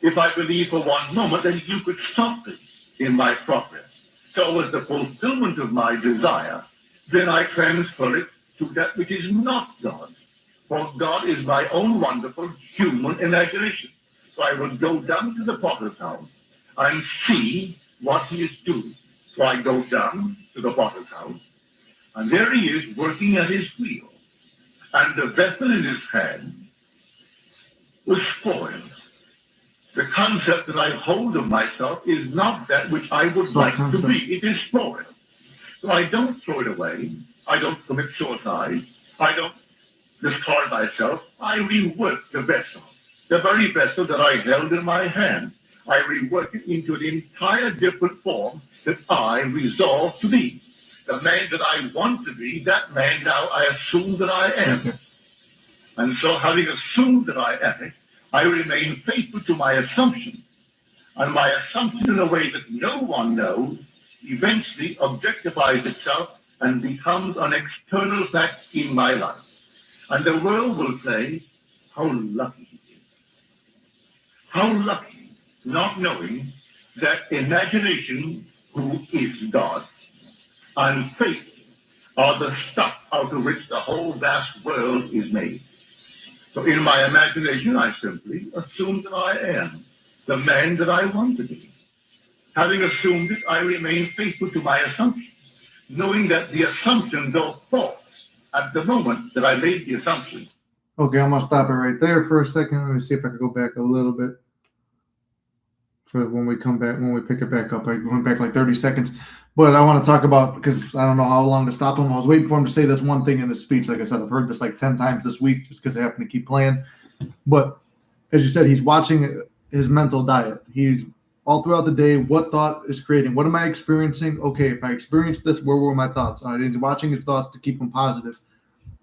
Speaker 2: If I believe for one moment that you could stop it in my progress towards the fulfillment of my desire, then I transfer it to that which is not God. For God is my own wonderful human imagination. So I will go down to the potter's house and see what he is doing. So I go down to the potter's house, and there he is working at his wheel, and the vessel in his hand was spoiled. The concept that I hold of myself is not that which I would like to be. It is spoiled. So I don't throw it away. I don't commit suicide. I don't discard myself. I rework the vessel, the very vessel that I held in my hand. I rework it into an entire different form that I resolve to be. The man that I want to be, that man now I assume that I am. And so having assumed that I am it, I remain faithful to my assumption. And my assumption in a way that no one knows eventually objectifies itself and becomes an external fact in my life. And the world will say, how lucky he is. How lucky, not knowing that imagination, who is God, and faith are the stuff out of which the whole vast world is made. So in my imagination, I simply assume that I am the man that I want to be. Having assumed it, I remain faithful to my assumption, knowing that the assumption, though false, at the moment that I made the assumption.
Speaker 1: Okay, I'm going to stop it right there for a second. Let me see if I can go back a little bit for when we come back, when we pick it back up. I went back like 30 seconds. But I want to talk about, because I don't know how long to stop him. I was waiting for him to say this one thing in his speech. Like I said, I've heard this like 10 times this week just because I happen to keep playing. But as you said, he's watching his mental diet. He's all throughout the day, what thought is creating? What am I experiencing? Okay, if I experienced this, where were my thoughts? He's watching his thoughts to keep them positive.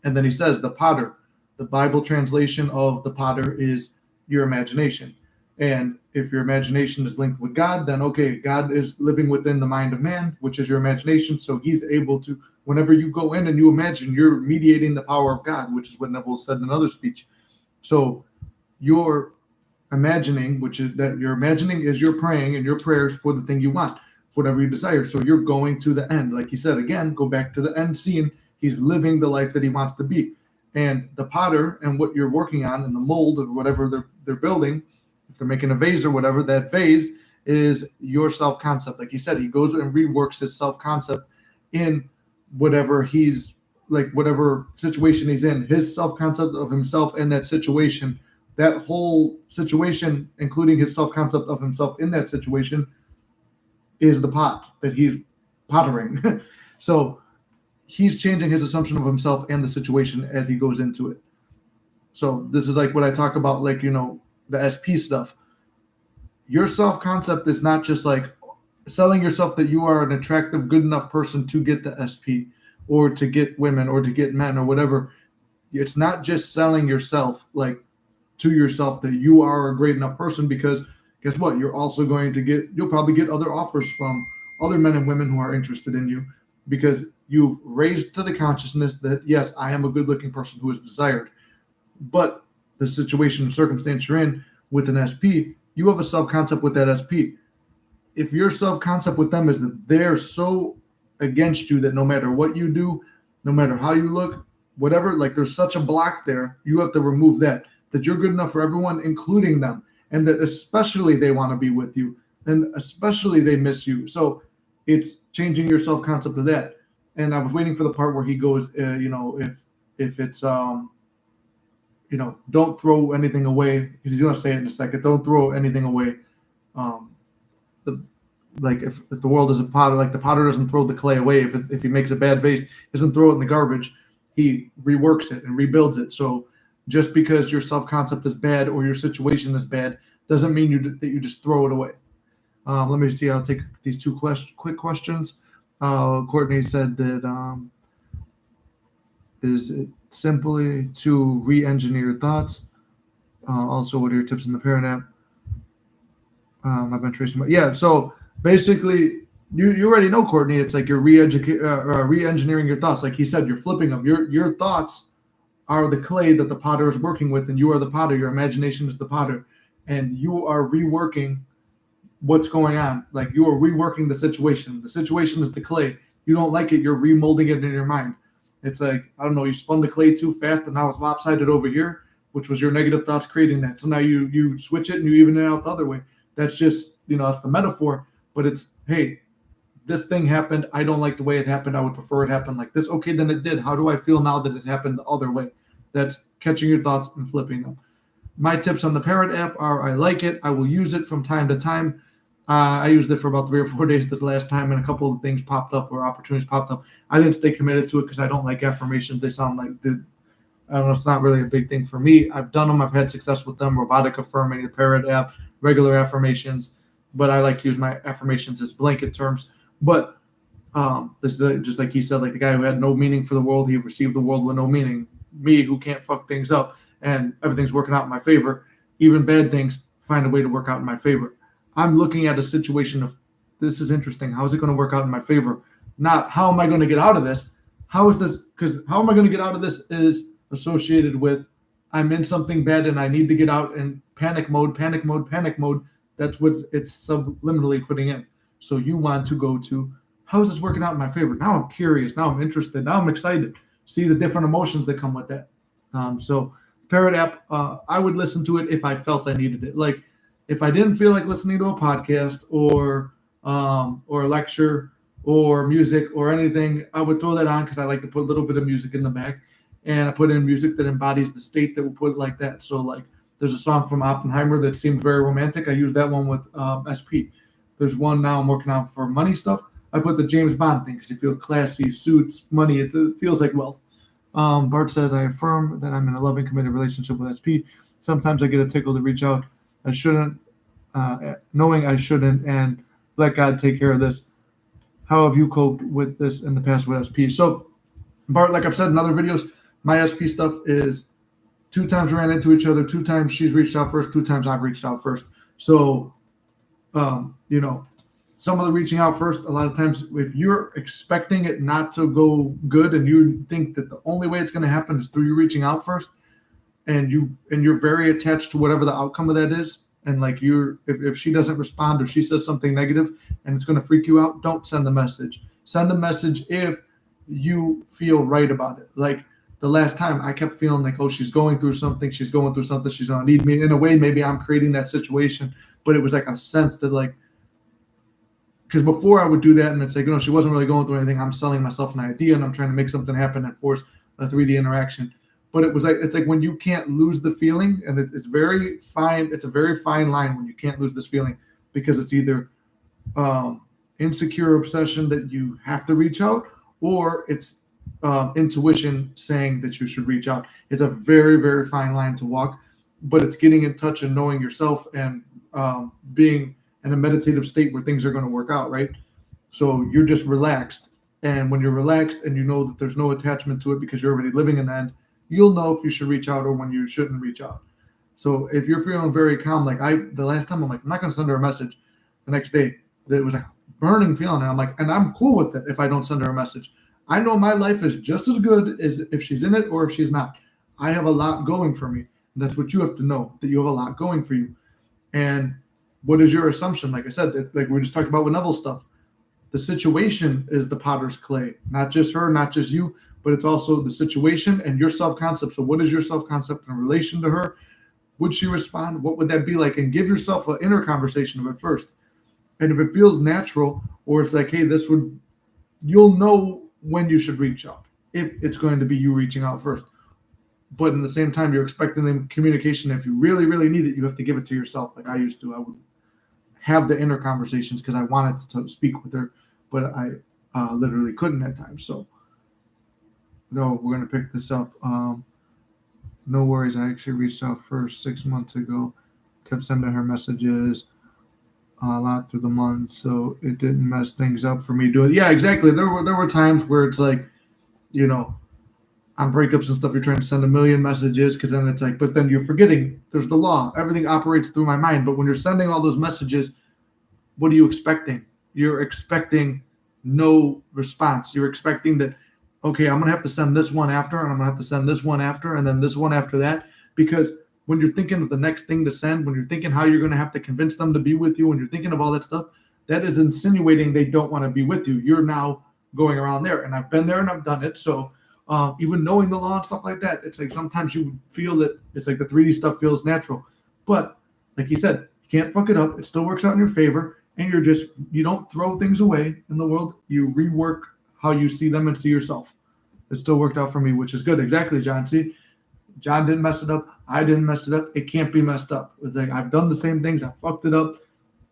Speaker 1: And then he says, the potter, the Bible translation of the potter is your imagination. And if your imagination is linked with God, then okay, God is living within the mind of man, which is your imagination. So he's able to whenever you go in and you imagine, you're mediating the power of God, which is what Neville said in another speech. So you're imagining, which is that you're imagining is you're praying and your prayers for the thing you want, for whatever you desire. So you're going to the end. Like he said, again, go back to the end scene. He's living the life that he wants to be. And the potter and what you're working on and the mold of whatever they're building, if they're making a vase or whatever, that vase is your self-concept. Like he said, he goes and reworks his self-concept in whatever he's like, whatever situation he's in, his self-concept of himself in that situation, that whole situation, including his self-concept of himself in that situation, is the pot that he's pottering. So he's changing his assumption of himself and the situation as he goes into it. So this is like what I talk about, like, the SP stuff. Your self-concept is not just like selling yourself that you are an attractive, good enough person to get the SP or to get women or to get men or whatever. It's not just selling yourself like to yourself that you are a great enough person, because guess what? You're also you'll probably get other offers from other men and women who are interested in you, because you've raised to the consciousness that, yes, I am a good looking person who is desired. But the situation or circumstance you're in with an SP, you have a self-concept with that SP. If your self-concept with them is that they're so against you that no matter what you do, no matter how you look, whatever, like there's such a block there, you have to remove that you're good enough for everyone, including them, and that especially they want to be with you, and especially they miss you. So it's changing your self-concept of that. And I was waiting for the part where he goes, if it's don't throw anything away, because he's going to say it in a second. Don't throw anything away. If the world is a potter, like the potter doesn't throw the clay away. If he makes a bad vase, he doesn't throw it in the garbage. He reworks it and rebuilds it. So just because your self-concept is bad or your situation is bad doesn't mean that you just throw it away. Let me see. I'll take these two quick questions. Courtney said that is it simply to re-engineer your thoughts? Also, what are your tips in the parent app? I've been tracing. Yeah, so basically, you already know, Courtney. It's like you're re-engineering your thoughts. Like he said, you're flipping them. Your thoughts are the clay that the potter is working with, and you are the potter. Your imagination is the potter, and you are reworking what's going on. Like you are reworking the situation. The situation is the clay. You don't like it, you're remolding it in your mind. It's like, I don't know, you spun the clay too fast and now it's lopsided over here, which was your negative thoughts creating that. So now you switch it and you even it out the other way. That's just, that's the metaphor. But it's, hey, this thing happened. I don't like the way it happened. I would prefer it happen like this. Okay, then it did. How do I feel now that it happened the other way? That's catching your thoughts and flipping them. My tips on the Parrot app are, I like it. I will use it from time to time. I used it for about 3 or 4 days this last time, and a couple of things popped up or opportunities popped up. I didn't stay committed to it because I don't like affirmations. They sound like, I don't know, it's not really a big thing for me. I've done them. I've had success with them. Robotic affirming, the Parrot app, regular affirmations. But I like to use my affirmations as blanket terms. But this is just like he said, like the guy who had no meaning for the world, he received the world with no meaning. Me, who can't fuck things up, and everything's working out in my favor. Even bad things find a way to work out in my favor. I'm looking at a situation of, this is interesting. How is it going to work out in my favor? Not how am I going to get out of this? How is this? Because how am I going to get out of this is associated with I'm in something bad and I need to get out, and panic mode. That's what it's subliminally putting in. So you want to go to, how is this working out in my favor? Now I'm curious. Now I'm interested. Now I'm excited. See the different emotions that come with that. So Parrot app, I would listen to it if I felt I needed it. Like if I didn't feel like listening to a podcast or a lecture or music or anything, I would throw that on because I like to put a little bit of music in the back, and I put in music that embodies the state that will put it like that. So like there's a song from Oppenheimer that seemed very romantic. I used that one with SP. There's one now I'm working on for money stuff. I put the James Bond thing because you feel classy, suits, money. It feels like wealth. Bart said, I affirm that I'm in a loving, committed relationship with SP. Sometimes I get a tickle to reach out. I shouldn't, knowing I shouldn't, and let God take care of this. How have you coped with this in the past with SP? So, Bart, like I've said in other videos, my SP stuff is 2 times we ran into each other, 2 times she's reached out first, 2 times I've reached out first. So, some of the reaching out first, a lot of times if you're expecting it not to go good and you think that the only way it's going to happen is through you reaching out first, and you're very attached to whatever the outcome of that is, and like if she doesn't respond or she says something negative and it's going to freak you out, don't send the message. Send the message if you feel right about it. Like the last time, I kept feeling like, oh, she's going through something, she's going to need me. In a way, maybe I'm creating that situation, but it was like a sense that, like, because before I would do that and it's like, she wasn't really going through anything. I'm selling myself an idea and I'm trying to make something happen and force a 3D interaction. But it's like when you can't lose the feeling, and it's very fine. It's a very fine line when you can't lose this feeling, because it's either insecure obsession that you have to reach out, or it's intuition saying that you should reach out. It's a very, very fine line to walk, but it's getting in touch and knowing yourself and being in a meditative state where things are going to work out, right? So you're just relaxed. And when you're relaxed and you know that there's no attachment to it because you're already living in the end, you'll know if you should reach out or when you shouldn't reach out. So if you're feeling very calm, like the last time, I'm like, I'm not going to send her a message. The next day, it was like a burning feeling. And I'm like, and I'm cool with it if I don't send her a message. I know my life is just as good as if she's in it or if she's not. I have a lot going for me. And that's what you have to know, that you have a lot going for you. And what is your assumption? Like I said, like we just talked about with Neville stuff. The situation is the potter's clay, not just her, not just you, but it's also the situation and your self-concept. So what is your self-concept in relation to her? Would she respond? What would that be like? And give yourself an inner conversation of it first. And if it feels natural, or it's like, hey, you'll know when you should reach out, if it's going to be you reaching out first. But in the same time, you're expecting the communication. If you really, really need it, you have to give it to yourself. Like I used to, I would have the inner conversations because I wanted to speak with her, but I literally couldn't at times. So no, we're going to pick this up. No worries. I actually reached out first 6 months ago, kept sending her messages a lot through the months, so it didn't mess things up for me doing. Yeah, exactly. There were times where it's like, on breakups and stuff, you're trying to send a million messages, because then it's like, but then you're forgetting there's the law. Everything operates through my mind. But when you're sending all those messages, what are you expecting? You're expecting no response. You're expecting that, okay, I'm going to have to send this one after, and I'm going to have to send this one after, and then this one after that. Because when you're thinking of the next thing to send, when you're thinking how you're going to have to convince them to be with you, when you're thinking of all that stuff, that is insinuating they don't want to be with you. You're now going around there. And I've been there and I've done it. So even knowing the law and stuff like that, it's like sometimes you feel that it's like the 3D stuff feels natural. But like you said, you can't fuck it up. It still works out in your favor. And you don't throw things away in the world. You rework how you see them and see yourself. It still worked out for me, which is good. Exactly, John. See, John didn't mess it up. I didn't mess it up. It can't be messed up. It's like I've done the same things. I fucked it up,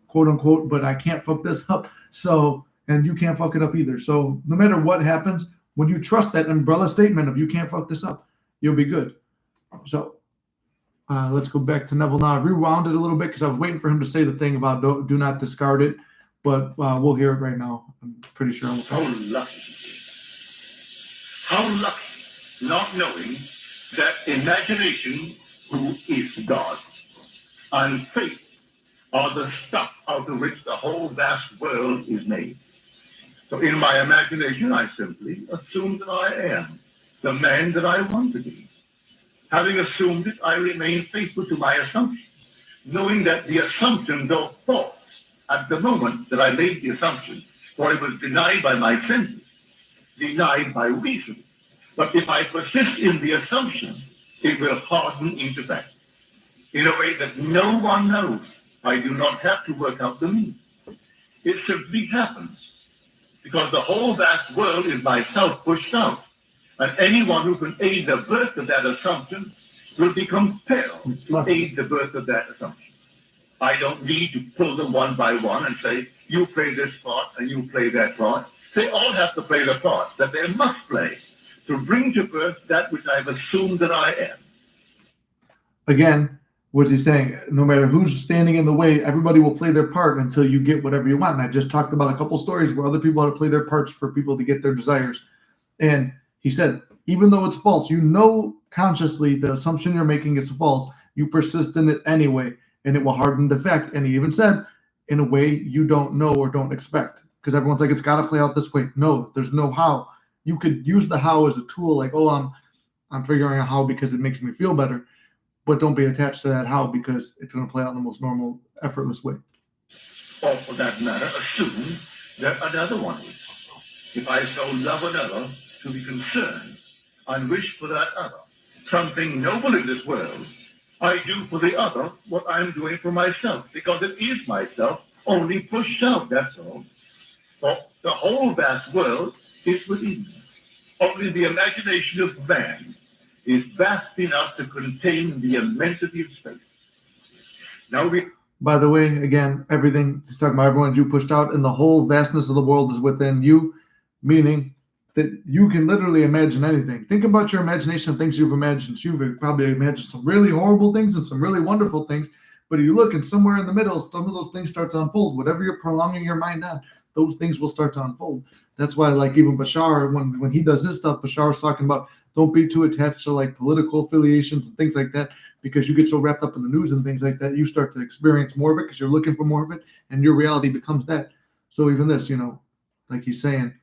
Speaker 1: quote unquote, but I can't fuck this up. So, and you can't fuck it up either. So no matter what happens, when you trust that umbrella statement of you can't fuck this up, you'll be good. So let's go back to Neville now. I rewound it a little bit because I was waiting for him to say the thing about do not discard it, but we'll hear it right now. I'm pretty sure.
Speaker 2: How lucky. How lucky, not knowing that imagination, who is God, and faith are the stuff out of which the whole vast world is made. So in my imagination, I simply assume that I am the man that I want to be. Having assumed it, I remain faithful to my assumption, knowing that the assumption, though false at the moment that I made the assumption, for it was denied by my senses, denied by reason. But if I persist in the assumption, it will harden into fact in a way that no one knows. I do not have to work out the meaning. It simply happens because the whole vast world is myself pushed out. And anyone who can aid the birth of that assumption will be compelled to aid the birth of that assumption. I don't need to pull them one by one and say, you play this part and you play that part. They all have to play the part that they must play to bring to birth that which I've assumed that I am.
Speaker 1: Again, what's he saying? No matter who's standing in the way, everybody will play their part until you get whatever you want. And I just talked about a couple stories where other people had to play their parts for people to get their desires. And he said, even though it's false, you know consciously the assumption you're making is false. You persist in it anyway, and it will harden to fact. And he even said, in a way you don't know or don't expect. Because everyone's like, it's got to play out this way. No, there's no how. You could use the how as a tool, like, oh, I'm figuring out how because it makes me feel better. But don't be attached to that how because it's going to play out in the most normal, effortless way.
Speaker 2: Or for that matter, assume that another one is. If I so love another to be concerned and wish for that other something noble in this world, I do for the other what I'm doing for myself, because it is myself, only pushed out, that's all. For the whole vast world is within me. Only the imagination of man is vast enough to contain the immensity of space. Now
Speaker 1: By the way, again, everything he's talking about everyone you pushed out, and the whole vastness of the world is within you, meaning that you can literally imagine anything. Think about your imagination, things you've imagined. You've probably imagined some really horrible things and some really wonderful things, but you look and somewhere in the middle, some of those things start to unfold. Whatever you're prolonging your mind on, those things will start to unfold. That's why, like, even Bashar, when he does his stuff, Bashar's talking about don't be too attached to like political affiliations and things like that, because you get so wrapped up in the news and things like that, you start to experience more of it because you're looking for more of it, and your reality becomes that. So even this, like he's saying,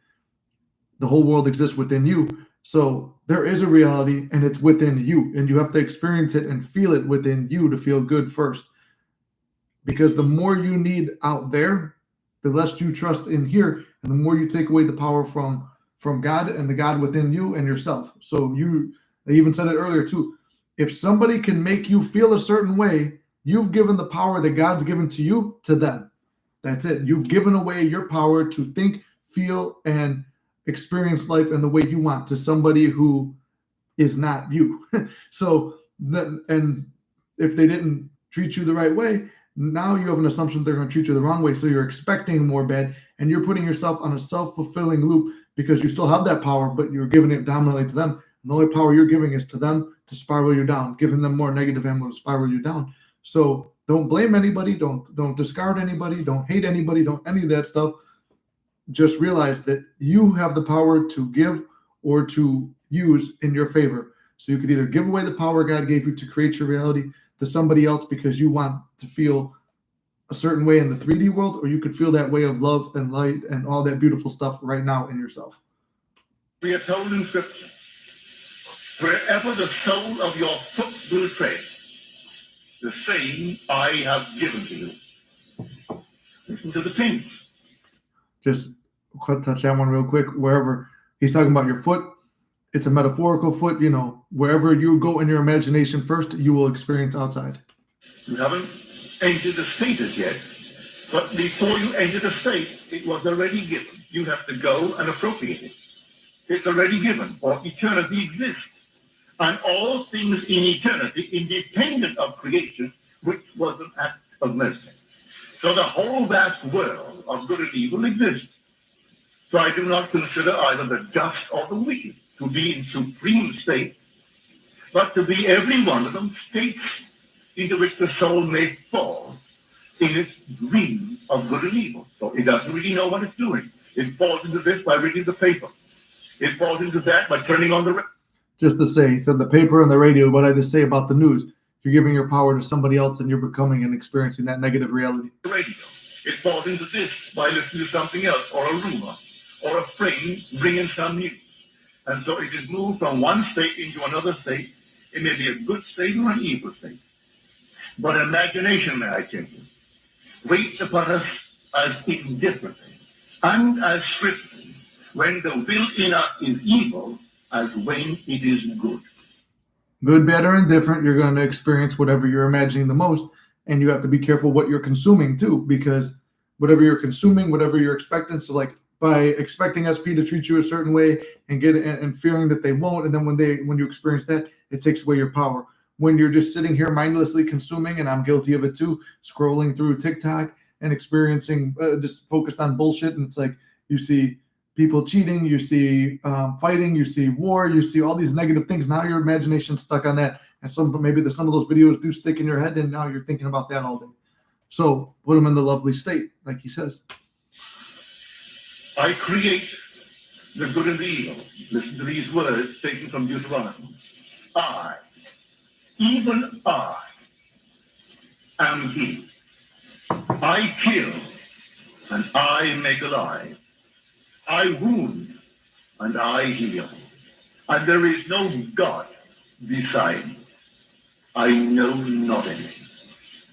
Speaker 1: the whole world exists within you. So there is a reality and it's within you, and you have to experience it and feel it within you to feel good first. Because the more you need out there, the less you trust in here, and the more you take away the power from God and the God within you and yourself. So I even said it earlier too. If somebody can make you feel a certain way, you've given the power that God's given to you to them. That's it. You've given away your power to think, feel, and experience life in the way you want to somebody who is not you. And if they didn't treat you the right way, now you have an assumption they're going to treat you the wrong way. So you're expecting more bad, and you're putting yourself on a self-fulfilling loop because you still have that power, but you're giving it dominantly to them. And the only power you're giving is to them to spiral you down, giving them more negative ammo to spiral you down. So don't blame anybody. Don't discard anybody. Don't hate anybody. Don't any of that stuff. Just realize that you have the power to give or to use in your favor. So you could either give away the power God gave you to create your reality to somebody else because you want to feel a certain way in the 3D world, or you could feel that way of love and light and all that beautiful stuff right now in yourself.
Speaker 2: We are told in Scripture, wherever the sole of your foot will tread, the same I have given to you. Listen to the things.
Speaker 1: Just touch that one real quick. Wherever he's talking about your foot, it's a metaphorical foot. Wherever you go in your imagination first, you will experience outside.
Speaker 2: You haven't entered the state as yet, but before you enter the state, it was already given. You have to go and appropriate it. It's already given, for eternity exists. And all things in eternity, independent of creation, which was an act of mercy. So the whole vast world of good and evil exists. So I do not consider either the just or the wicked to be in supreme state, but to be every one of them states into which the soul may fall in its dream of good and evil. So it doesn't really know what it's doing. It falls into this by reading the paper. It falls into that by turning on the radio.
Speaker 1: Just to say, he said the paper and the radio, what I just say about the news, you're giving your power to somebody else and you're becoming and experiencing that negative reality.
Speaker 2: Radio. It falls into this by listening to something else, or a rumor, or a friend bringing some news. And so it is moved from one state into another state. It may be a good state or an evil state. But imagination, may I tell you, waits upon us as indifferently and as swiftly when the will in us is evil as when it is good.
Speaker 1: Good, bad, or indifferent, you're going to experience whatever you're imagining the most, and you have to be careful what you're consuming too, because whatever you're consuming, whatever you're expecting, so like by expecting SP to treat you a certain way and fearing that they won't, and then when you experience that, it takes away your power. When you're just sitting here mindlessly consuming, and I'm guilty of it too, scrolling through TikTok and experiencing just focused on bullshit, and it's like you see people cheating, you see fighting, you see war, you see all these negative things. Now your imagination's stuck on that, and some of those videos do stick in your head, and now you're thinking about that all day. So put them in the lovely state, like he says.
Speaker 2: I create the good and the evil. Listen to these words taken from Deuteronomy. I, even I, am He. I kill, and I make alive. I wound, and I heal. And there is no God beside me. I know not any,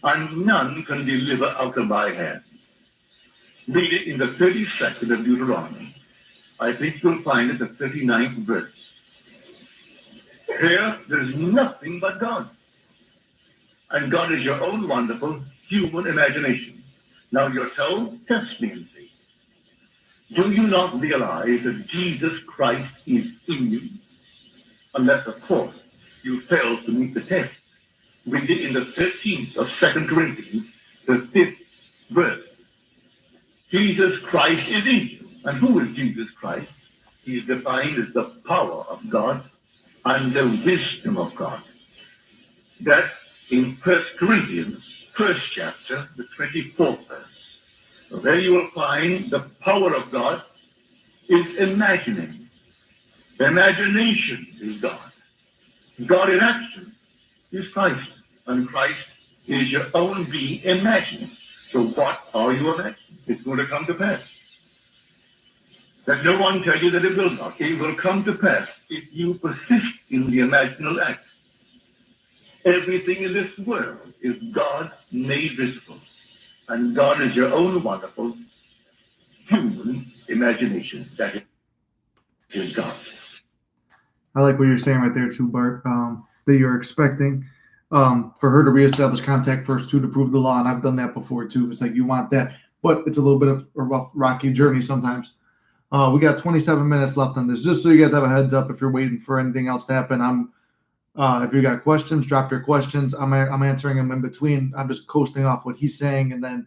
Speaker 2: and none can deliver out of my hand. Read it in the 32nd of Deuteronomy. I think you'll find it the 39th verse. Here, there's nothing but God. And God is your own wonderful human imagination. Now you're told, test me and see. Do you not realize that Jesus Christ is in you? Unless, of course, you fail to meet the test. Read it in the 13th of 2 Corinthians, the 5th verse. Jesus Christ is in you. And who is Jesus Christ? He is defined as the power of God and the wisdom of God. That's in 1 Corinthians, first chapter, the 24th verse. So there you will find the power of God is imagining. The imagination is God. God in action is Christ, and Christ is your own being imagining. So what are you imagining? It's going to come to pass. Let no one tell you that it will not. It will come to pass if you persist in the imaginal act. Everything in this world is God made visible. And God is your own wonderful human imagination. That is God.
Speaker 1: I like what you're saying right there too, Bart. That you're expecting for her to reestablish contact first too to prove the law, and I've done that before too. It's like you want that, but it's a little bit of a rough, rocky journey sometimes. We got 27 minutes left on this, just so you guys have a heads up if you're waiting for anything else to happen. If you got questions, drop your questions. I'm answering them in between. I'm just coasting off what he's saying and then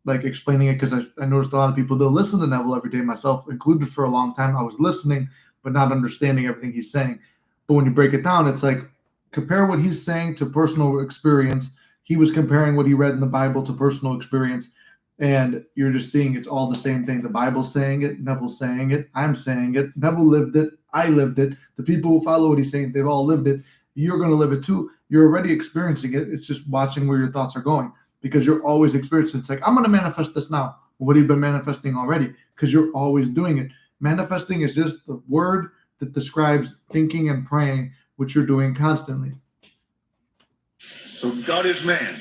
Speaker 1: like explaining it because I noticed a lot of people don't listen to Neville every day, myself included for a long time. I was listening but not understanding everything he's saying. But when you break it down, it's like compare what he's saying to personal experience. He was comparing what he read in the Bible to personal experience. And you're just seeing it's all the same thing. The Bible's saying it, Neville's saying it, I'm saying it, Neville lived it, I lived it. The people who follow what he's saying, they've all lived it. You're going to live it too. You're already experiencing it. It's just watching where your thoughts are going because you're always experiencing it. It's like, I'm going to manifest this now. What have you been manifesting already? Because you're always doing it. Manifesting is just the word that describes thinking and praying, which you're doing constantly.
Speaker 2: So God is man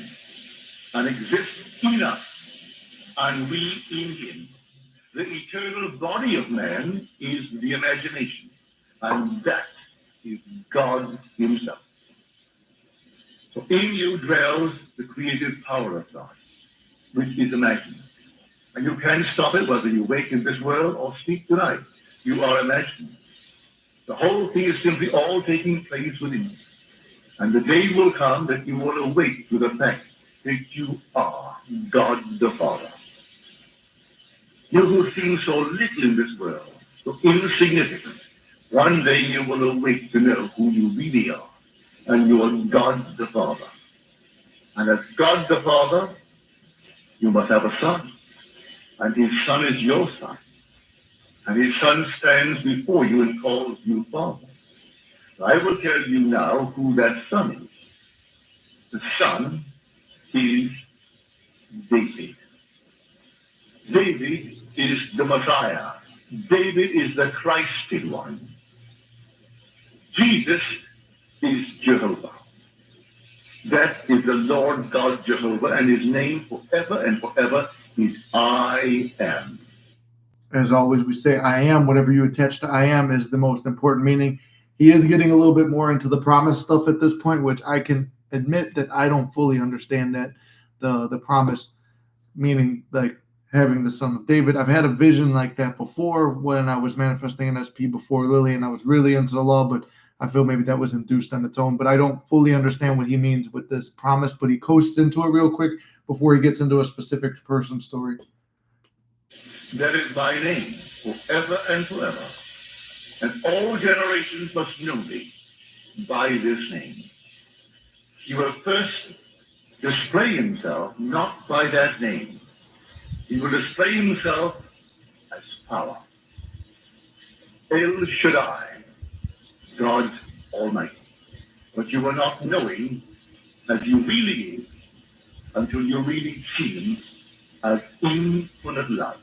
Speaker 2: and exists in us, and we in him. The eternal body of man is the imagination, and that is God himself. So in you dwells the creative power of God, which is imagined. And you can't stop it whether you wake in this world or sleep tonight. You are imagining. The whole thing is simply all taking place within you. And the day will come that you will awake to the fact that you are God the Father. You who seem so little in this world, so insignificant, one day you will awake to know who you really are. And you are God the Father. And as God the Father, you must have a son. And his son is your son. And his son stands before you and calls you Father. I will tell you now who that son is. The son is David. David is the Messiah. David is the Christed one. Jesus is Jehovah. That is the Lord God Jehovah, and his name forever and forever is I am.
Speaker 1: As always, we say I am. Whatever you attach to I am is the most important meaning. He is getting a little bit more into the promise stuff at this point, which I can admit that I don't fully understand that the promise meaning like having the son of David. I've had a vision like that before when I was manifesting an SP before Lily and I was really into the law, but I feel maybe that was induced on its own, but I don't fully understand what he means with this promise, but he coasts into it real quick before he gets into a specific person story.
Speaker 2: That is my name forever and forever. And all generations must know thee by this name. He will first display himself not by that name. He will display himself as power. El Shaddai, God Almighty. But you are not knowing as you really is until you really see him as infinite love.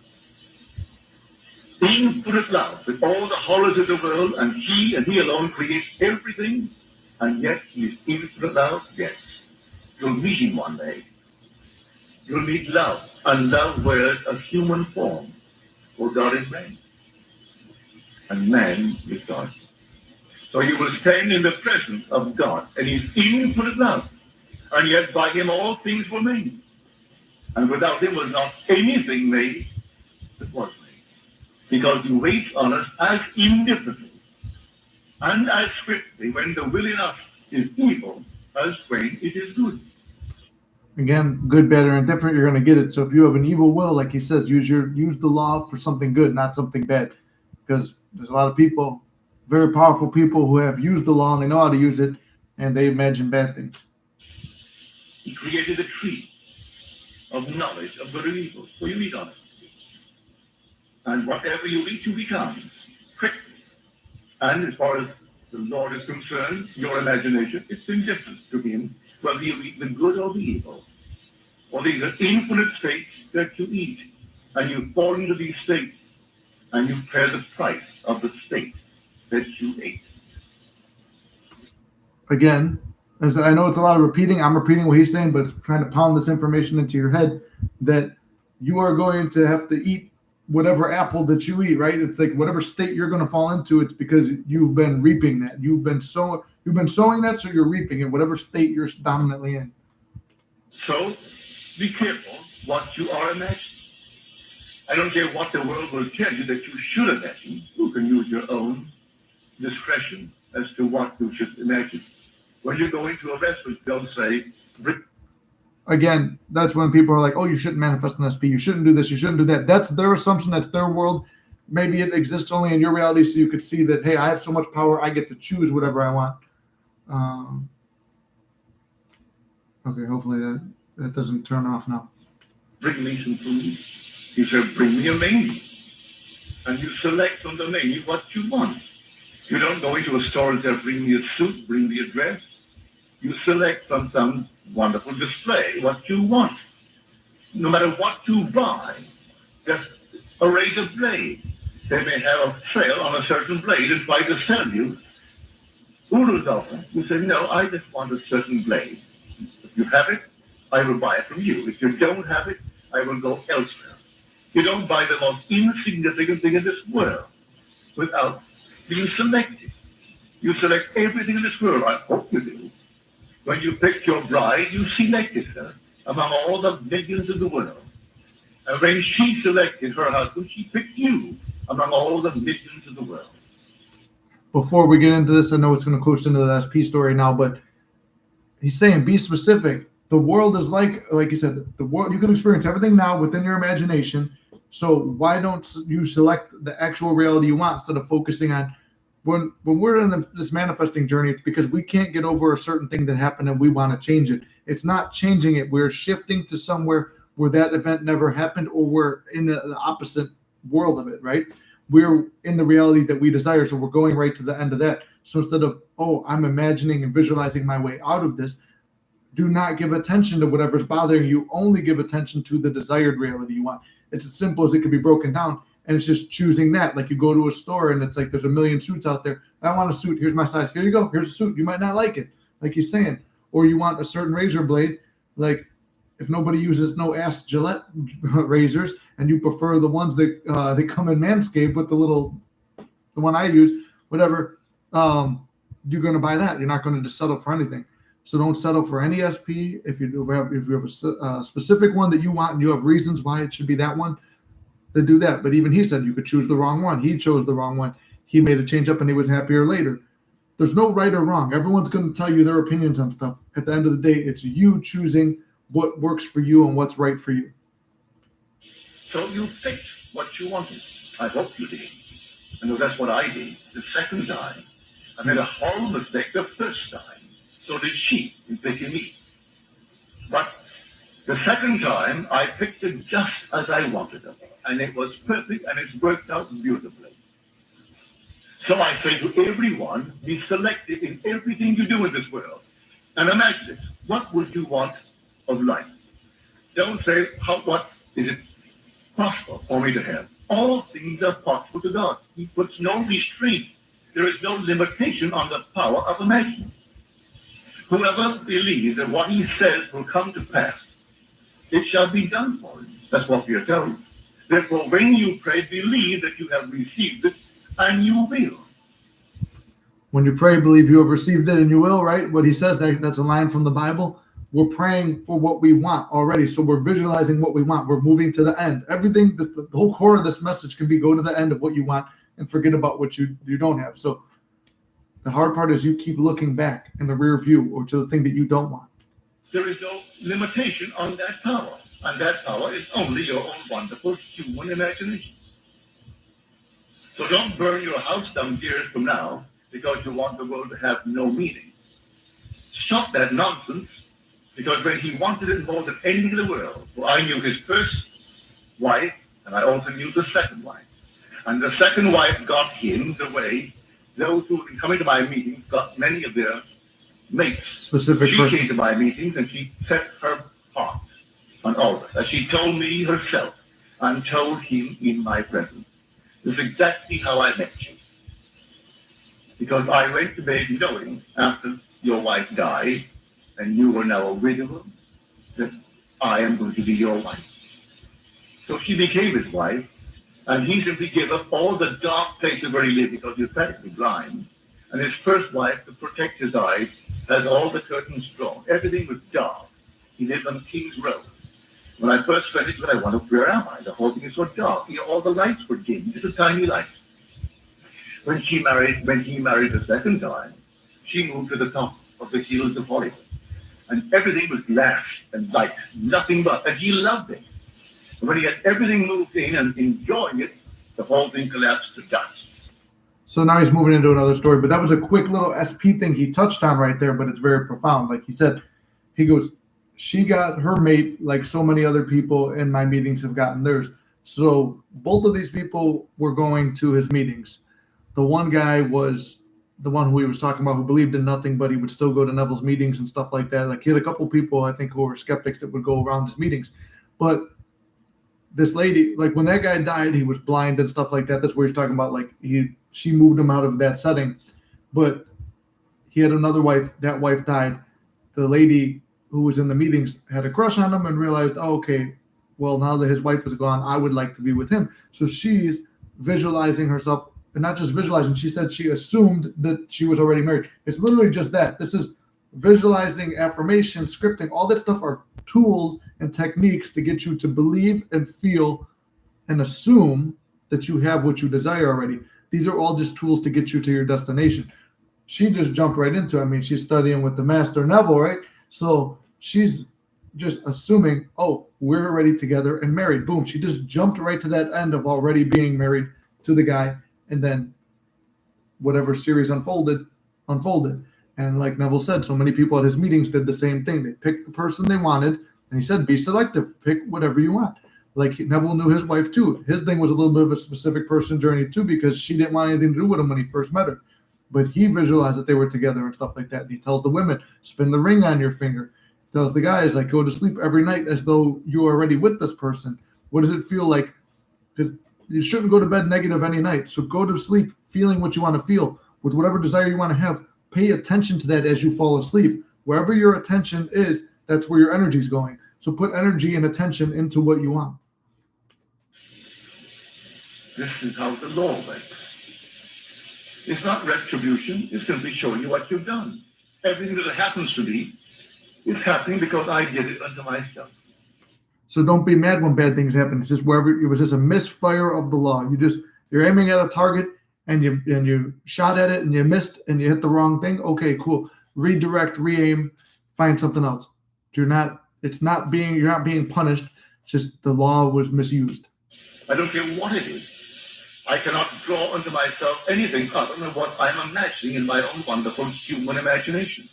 Speaker 2: Infinite love with all the horrors of the world, and he alone creates everything, and yet he is infinite love. Yes, you'll meet him one day. You'll meet love, and love wears a human form, for God is man, and man is God. So you will stand in the presence of God, and his infinite love, and yet by him all things were made, and without him was not anything made that was made, because he waits on us as indifferently and as swiftly when the will in us is evil as when it is good.
Speaker 1: Again, good, bad, or indifferent, you're going to get it. So if you have an evil will, like he says, use the law for something good, not something bad, because there's a lot of people, very powerful people, who have used the law and they know how to use it, and they imagine bad things.
Speaker 2: He created a tree of knowledge of good and evil, so you eat on it. And whatever you eat, you become quickly. And as far as the Lord is concerned, your imagination, it's indifferent to him whether you eat the good or the evil. For these are infinite states that you eat, and you fall into these states, and you pay the price of the state that you ate.
Speaker 1: Again, as I know it's a lot of repeating. I'm repeating what he's saying, but it's trying to pound this information into your head that you are going to have to eat whatever apple that you eat, right? It's like whatever state you're going to fall into, it's because you've been reaping that. You've been sowing that, so you're reaping it, whatever state you're dominantly in.
Speaker 2: So be careful what you are imagining. I don't care what the world will tell you that you should imagine. You can use your own discretion as to what you should imagine. When you go into a restaurant, they'll say,
Speaker 1: Again, that's when people are like, "Oh, you shouldn't manifest an SP. You shouldn't do this. You shouldn't do that." That's their assumption. That's their world. Maybe it exists only in your reality, so you could see that. Hey, I have so much power. I get to choose whatever I want. Okay, hopefully that doesn't turn off now.
Speaker 2: bring me some food. He said, bring me a menu. And you select from the menu what you want. You don't go into a store and say, bring me a suit, bring me a dress. You select from some wonderful display what you want. No matter what you buy, just a razor blade. They may have a sale on a certain blade and try to sell you Urudolphin. You say, no, I just want a certain blade. If you have it, I will buy it from you. If you don't have it, I will go elsewhere. You don't buy the most insignificant thing in this world without being selective. You select everything in this world. I hope you do. When you picked your bride, you selected her among all the millions in the world. And when she selected her husband, she picked you among all the millions in the world.
Speaker 1: Before we get into this, I know it's going to coast into the SP story now, but he's saying be specific. The world is like you said, the world, you can experience everything now within your imagination. So why don't you select the actual reality you want instead of focusing on when we're in this manifesting journey? It's because we can't get over a certain thing that happened and we want to change it. It's not changing it. We're shifting to somewhere where that event never happened, or we're in the opposite world of it, right? We're in the reality that we desire, so we're going right to the end of that. So instead of, oh, I'm imagining and visualizing my way out of this, do not give attention to whatever's bothering you. Only give attention to the desired reality you want. It's as simple as it could be broken down, and it's just choosing that. Like you go to a store and it's like there's a million suits out there. I want a suit. Here's my size. Here you go. Here's a suit. You might not like it, like he's saying. Or you want a certain razor blade. Like if nobody uses no ass Gillette razors and you prefer the ones that they come in Manscaped with the one I use, whatever, you're going to buy that. You're not going to just settle for anything. So don't settle for any SP. If you have a specific one that you want and you have reasons why it should be that one, then do that. But even he said you could choose the wrong one. He chose the wrong one. He made a change up and he was happier later. There's no right or wrong. Everyone's going to tell you their opinions on stuff. At the end of the day, it's you choosing what works for you and what's right for you.
Speaker 2: So you picked what you wanted. I hope you did. I know that's what I did the second time. I made a horrible mistake the first time. So did she in picking me. But the second time, I picked it just as I wanted it. And it was perfect and it's worked out beautifully. So I say to everyone, be selective in everything you do in this world. And imagine this. What would you want of life? Don't say, what is it possible for me to have? All things are possible to God. He puts no restraint. There is no limitation on the power of imagining. Whoever believes that what he says will come to pass, it shall be done for him. That's what we are told. Therefore, when you pray, believe that you have received it, and you will.
Speaker 1: When you pray, believe you have received it and you will, right? What he says, that's a line from the Bible. We're praying for what we want already. So we're visualizing what we want. We're moving to the end. Everything, the whole core of this message can be go to the end of what you want and forget about what you don't have. So the hard part is you keep looking back in the rear view or to the thing that you don't want.
Speaker 2: There is no limitation on that power. And that power is only your own wonderful human imagination. So don't burn your house down years from now because you want the world to have no meaning. Stop that nonsense, because when he wanted it more than anything in the world, for I knew his first wife, and I also knew the second wife. And the second wife got him the way those who have been coming to my meetings got many of their mates. She came to my meetings and she set her heart on all of it. As she told me herself and told him in my presence. This is exactly how I met you. Because I went to bed knowing after your wife died, and you were now a widower, that I am going to be your wife. So she became his wife, and he simply gave up all the dark places where he lived because he was practically blind. And his first wife, to protect his eyes, had all the curtains drawn. Everything was dark. He lived on King's Road. When I first went into it, I wondered, where am I? The whole thing is so dark. All the lights were dim, just a tiny light. When he married the second time, she moved to the top of the hills of Hollywood. And everything was glass and light, nothing but. And he loved it. And when he had everything moved in and enjoying it, the whole thing collapsed to dust.
Speaker 1: So now he's moving into another story. But that was a quick little SP thing he touched on right there, but it's very profound. Like he said, he goes, she got her mate like so many other people in my meetings have gotten theirs. So both of these people were going to his meetings. The one guy was the one who he was talking about who believed in nothing, but he would still go to Neville's meetings and stuff like that. Like he had a couple people, I think, who were skeptics that would go around his meetings. But this lady, like when that guy died, he was blind and stuff like that. That's where he's talking about, like she moved him out of that setting. But he had another wife. That wife died. The lady who was in the meetings had a crush on him and realized, oh, okay, well, now that his wife is gone, I would like to be with him. So she's visualizing herself. And not just visualizing, she said she assumed that she was already married. It's literally just that. This is visualizing, affirmation, scripting, all that stuff are tools and techniques to get you to believe and feel and assume that you have what you desire already. These are all just tools to get you to your destination. She just jumped right into it. I mean, she's studying with the master Neville, right? So she's just assuming, oh, we're already together and married. Boom. She just jumped right to that end of already being married to the guy. And then whatever series unfolded. And like Neville said, so many people at his meetings did the same thing. They picked the person they wanted. And he said, be selective. Pick whatever you want. Like Neville knew his wife too. His thing was a little bit of a specific person journey too, because she didn't want anything to do with him when he first met her. But he visualized that they were together and stuff like that. And he tells the women, spin the ring on your finger. He tells the guys, like, go to sleep every night as though you are already with this person. What does it feel like? Because you shouldn't go to bed negative any night. So go to sleep feeling what you want to feel with whatever desire you want to have. Pay attention to that as you fall asleep. Wherever your attention is, that's where your energy is going. So put energy and attention into what you want.
Speaker 2: This is how the law works. It's not retribution. It's simply showing you what you've done. Everything that happens to me is happening because I did it unto myself.
Speaker 1: So don't be mad when bad things happen. It's just wherever it was just a misfire of the law. You're aiming at a target and you shot at it and you missed and you hit the wrong thing. Okay, cool. Redirect, re-aim, find something else. You're not being punished. It's just the law was misused.
Speaker 2: I don't care what it is. I cannot draw unto myself anything other than what I'm imagining in my own wonderful human imagination.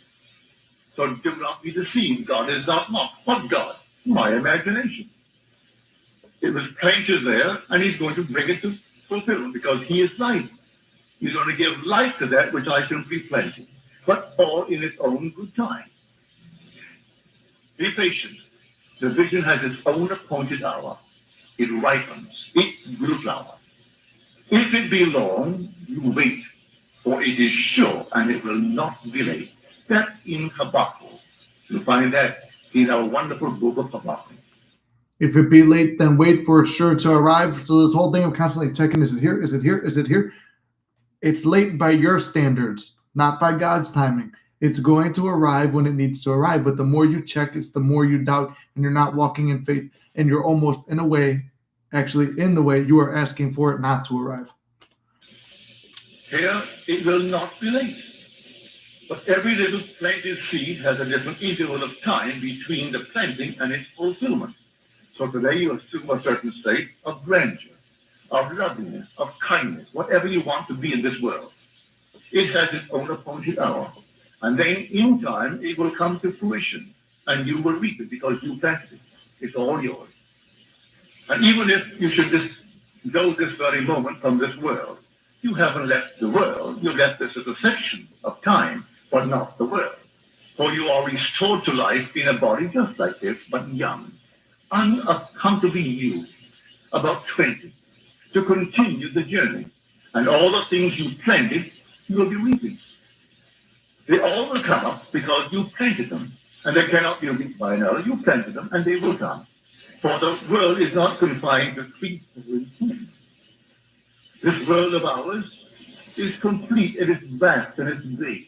Speaker 2: So do not be deceived. God is not mocked. What God? My imagination. It was planted there, and he's going to bring it to fulfillment because he is life. He's going to give life to that which I simply planted, but all in its own good time. Be patient. The vision has its own appointed hour. It ripens. It will flower. If it be long, you wait, for it is sure and it will not be late. That in Habakkuk. You'll find that in our wonderful book of Habakkuk.
Speaker 1: If it be late, then wait, for it's sure to arrive. So this whole thing of constantly checking, is it here? Is it here? Is it here? It's late by your standards, not by God's timing. It's going to arrive when it needs to arrive. But the more you check, it's the more you doubt, and you're not walking in faith. And you're almost, in a way, actually in the way, you are asking for it not to arrive.
Speaker 2: Here, it will not be late. But every little planted seed has a different interval of time between the planting and its fulfillment. So today you assume a certain state of grandeur, of loveliness, of kindness, whatever you want to be in this world. It has its own appointed hour. And then in time, it will come to fruition. And you will reap it because you planted it. It's all yours. And even if you should go this very moment from this world, you haven't left the world. You left this as a section of time, but not the world. For you are restored to life in a body just like this, but young, uncomfortably you, about 20, to continue the journey. And all the things you planted, you will be reaping. They all will come up because you planted them, and they cannot be reaped by another. You planted them, and they will come. For the world is not confined to 3 things. This world of ours is complete, it is vast, and it's big.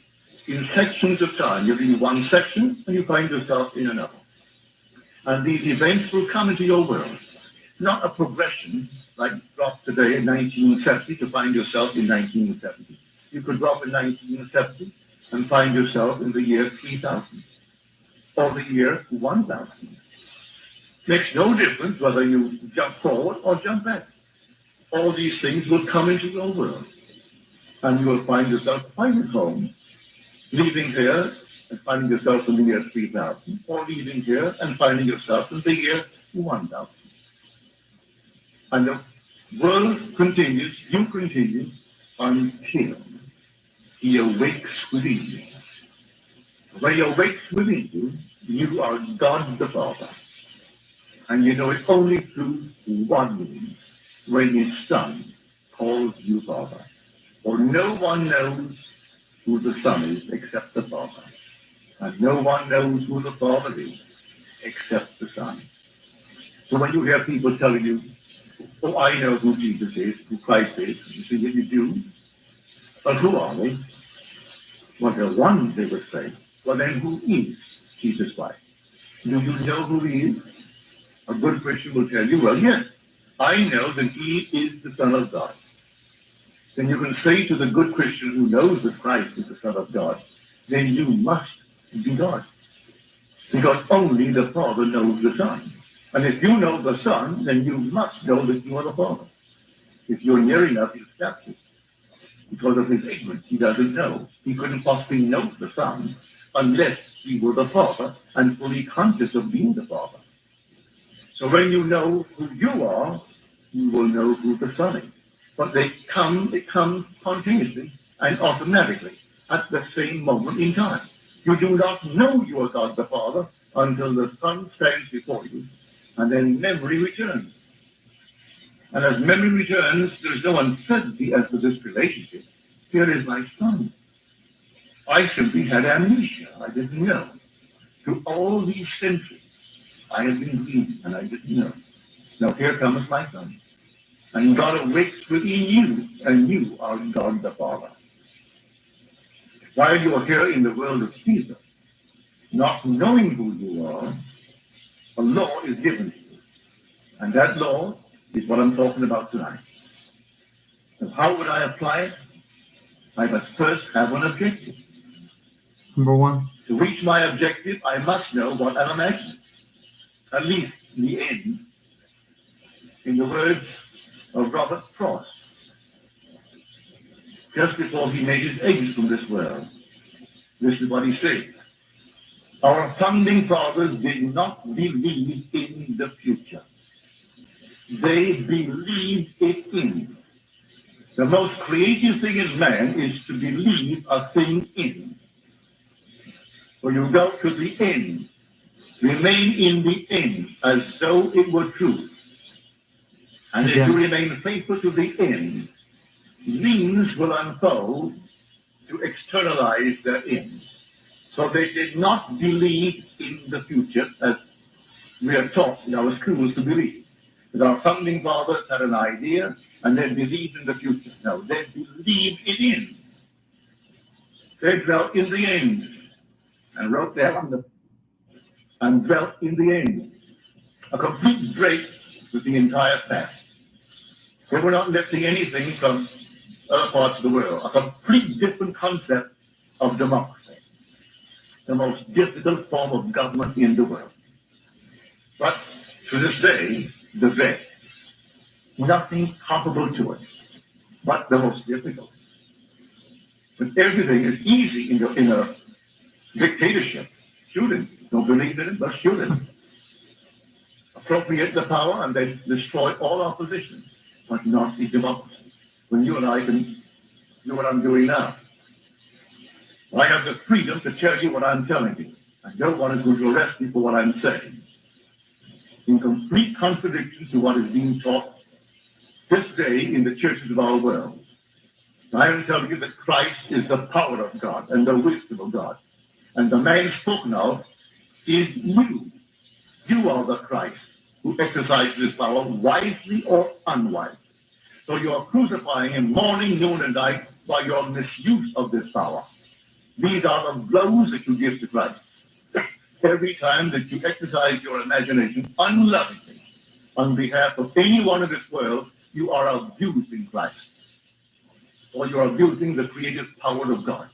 Speaker 2: In sections of time, you're in one section, and you find yourself in another. And these events will come into your world. Not a progression, like drop today in 1970 to find yourself in 1970. You could drop in 1970 and find yourself in the year 3000 or the year 1000. Makes no difference whether you jump forward or jump back. All these things will come into your world, and you will find yourself quite at home, leaving here and finding yourself in the year 3000, or leaving here and finding yourself in the year 1000. And the world continues, you continue, until he awakes within you. When he awakes within you, you are God the Father. And you know it only through one means, when his Son calls you Father. For no one knows who the Son is except the Father. And no one knows who the Father is except the Son. So when you hear people telling you, oh, I know who Jesus is, who Christ is, you say, yeah, you do. But who are they? Well, they're one, they would say. Well, then who is Jesus Christ? Do you know who he is? A good Christian will tell you, well, yes, I know that he is the Son of God. Then you can say to the good Christian who knows that Christ is the Son of God, then you must be God. Because only the Father knows the Son. And if you know the Son, then you must know that you are the Father. If you're near enough, he'll stop you. Because of his ignorance, he doesn't know. He couldn't possibly know the Son unless he were the Father and fully conscious of being the Father. So when you know who you are, you will know who the Son is. But it comes spontaneously and automatically at the same moment in time. You do not know you are God the Father until the Son stands before you, and then memory returns. And as memory returns, there is no uncertainty as to this relationship. Here is my Son. I simply had amnesia. I didn't know. Through all these centuries, I have been dreaming, and I didn't know. Now here comes my Son. And God awakes within you, and you are God the Father. While you are here in the world of Jesus, not knowing who you are, a law is given to you. And that law is what I'm talking about tonight. So how would I apply it? I must first have an objective.
Speaker 1: Number one.
Speaker 2: To reach my objective, I must know what I'm imagining. At least the end. In the words of Robert Frost, just before he made his exit from this world, this is what he said. Our founding fathers did not believe in the future. They believed it in. The most creative thing in man is to believe a thing in. So you go to the end Remain in the end as though it were true. And if you remain faithful to the end, means will unfold to externalize their end. So they did not believe in the future as we are taught in our schools to believe. Because our founding fathers had an idea and they believed in the future. No, they believed in end. They dwelt in the end and wrote there and dwelt in the end. A complete break with the entire past. They were not lifting anything from other parts of the world. A complete different concept of democracy. The most difficult form of government in the world. But to this day, the vet, nothing comparable to it, but the most difficult. But everything is easy in a dictatorship. Shoot him. Don't believe in it, but shoot him. Appropriate the power and then destroy all opposition, but not the democracy. When you and I can do what I'm doing now. I have the freedom to tell you what I'm telling you. I don't want to arrest you for what I'm saying. In complete contradiction to what is being taught this day in the churches of our world. I am telling you that Christ is the power of God and the wisdom of God. And the man spoken of is you. You are the Christ who exercises this power wisely or unwisely. So you are crucifying him morning, noon, and night by your misuse of this power. These are the blows that you give to Christ. Every time that you exercise your imagination unlovingly on behalf of anyone in this world, you are abusing Christ. Or you are abusing the creative power of God.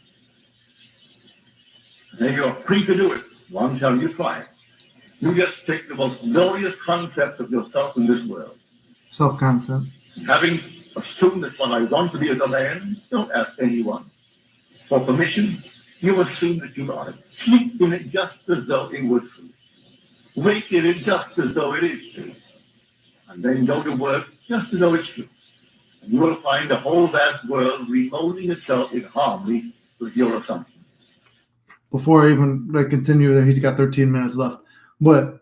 Speaker 2: And you are free to do it. One shall you try it. You just take the most glorious concept of yourself in this world.
Speaker 1: Self-concept.
Speaker 2: Having assumed that what I want to be as a man, don't ask anyone for permission. You assume that you are it. Sleep in it just as though it were true. Wake in it just as though it is true. And then go to work just as though it's true. And you will find the whole vast world remolding itself in harmony with your assumption.
Speaker 1: Before I even continue, he's got 13 minutes left. But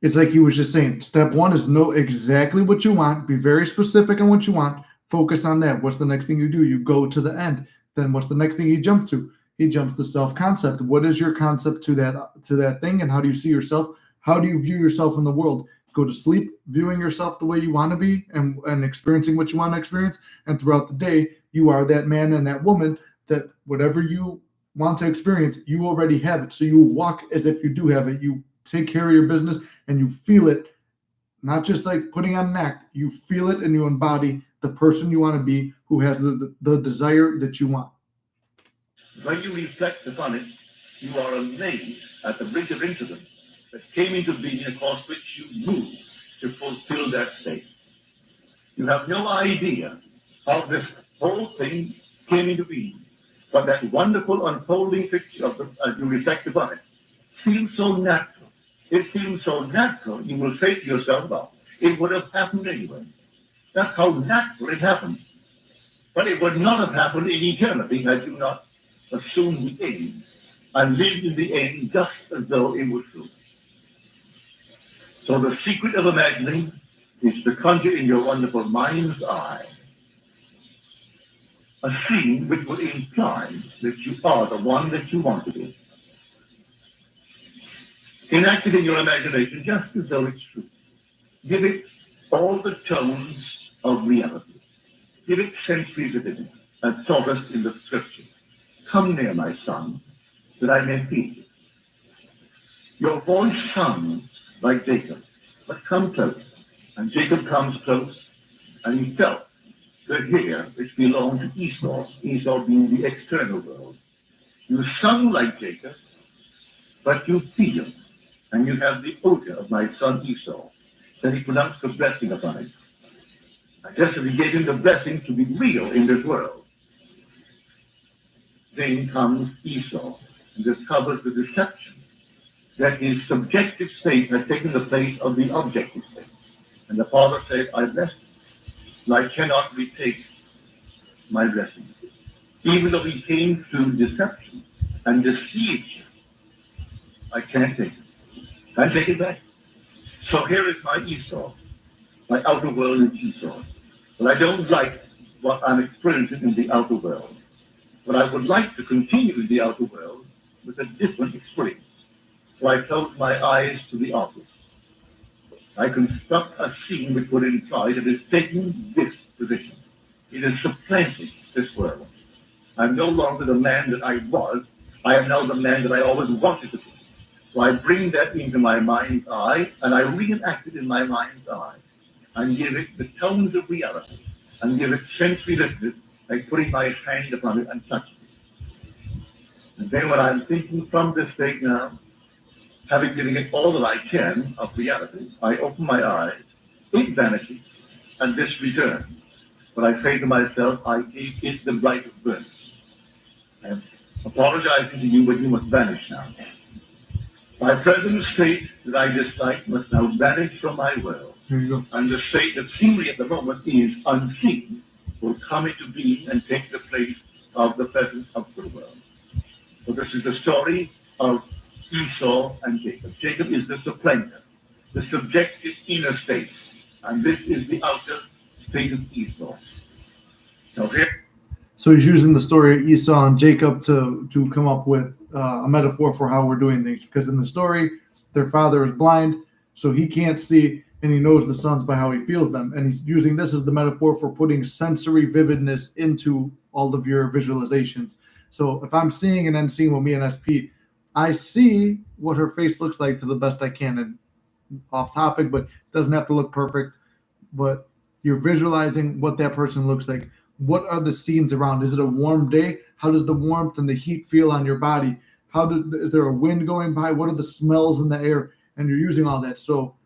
Speaker 1: it's like he was just saying, step one is know exactly what you want. Be very specific on what you want. Focus on that. What's the next thing you do? You go to the end. Then what's the next thing you jump to? He jumps to self-concept. What is your concept to that thing, and how do you see yourself? How do you view yourself in the world? Go to sleep viewing yourself the way you want to be and experiencing what you want to experience. And throughout the day, you are that man and that woman that whatever you want to experience, you already have it. So you walk as if you do have it. You take care of your business and you feel it, not just like putting on an act. You feel it and you embody the person you want to be who has the desire that you want.
Speaker 2: When you reflect upon it, you are amazed at the bridge of incident that came into being across which you moved to fulfill that state. You have no idea how this whole thing came into being, but that wonderful unfolding picture of as you reflect upon it seems so natural. It seems so natural, you will say to yourself, well, it would have happened anyway. That's how natural it happened. But it would not have happened in eternity had you not assumed the end and lived in the end just as though it was true. So the secret of imagining is to conjure in your wonderful mind's eye a scene which will imply that you are the one that you want to be. Enact it in your imagination just as though it's true. Give it all the tones of reality. Give it sensory vividness, as taught us in the scripture. Come near, my son, that I may feed you. Your voice sounds like Jacob, but come close. And Jacob comes close, and he felt the hair which belonged to Esau, Esau being the external world. You sung like Jacob, but you feel, and you have the odor of my son Esau. Then he pronounced the blessing upon it. And just as he gave him the blessing to be real in this world, then comes Esau and discovers the deception that his subjective state had taken the place of the objective state. And the father said, I bless you, and I cannot retake my blessing. Even though he came through deception and deceived you, I can't take it. and take it back. So here is my Esau. My outer world is Esau. But I don't like what I'm experiencing in the outer world. But I would like to continue in the outer world with a different experience. So I close my eyes to the office. I construct a scene which would imply that it's taking this position. It is supplanting this world. I'm no longer the man that I was. I am now the man that I always wanted to be. So I bring that into my mind's eye, and I reenact it in my mind's eye, and give it the tones of reality, and give it sensory liftness, like putting my hand upon it and touching it. And then when I'm thinking from this state now, having given it all that I can of reality, I open my eyes, it vanishes, and this returns. But I say to myself, I gave it the right of birth. I am apologizing to you, but you must vanish now. My present state that I dislike must now vanish from my world. And the state that seemingly at the moment is unseen will come into being and take the place of the presence of the world. So this is the story of Esau and Jacob. Jacob is the supplanter, the subjective inner state. And this is the outer state of Esau.
Speaker 1: So he's using the story of Esau and Jacob to come up with a metaphor for how we're doing things. Because in the story, their father is blind, so he can't see, and he knows the sons by how he feels them. And he's using this as the metaphor for putting sensory vividness into all of your visualizations. So if I'm seeing an end scene with me and SP, I see what her face looks like to the best I can. And off topic, but it doesn't have to look perfect. But you're visualizing what that person looks like. What are the scenes around? Is it a warm day? How does the warmth and the heat feel on your body? Is there a wind going by? What are the smells in the air? And you're using all that. So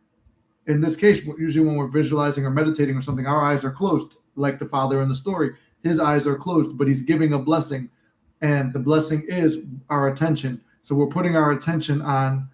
Speaker 1: in this case, usually when we're visualizing or meditating or something, our eyes are closed, like the father in the story. His eyes are closed, but he's giving a blessing. And the blessing is our attention. So we're putting our attention on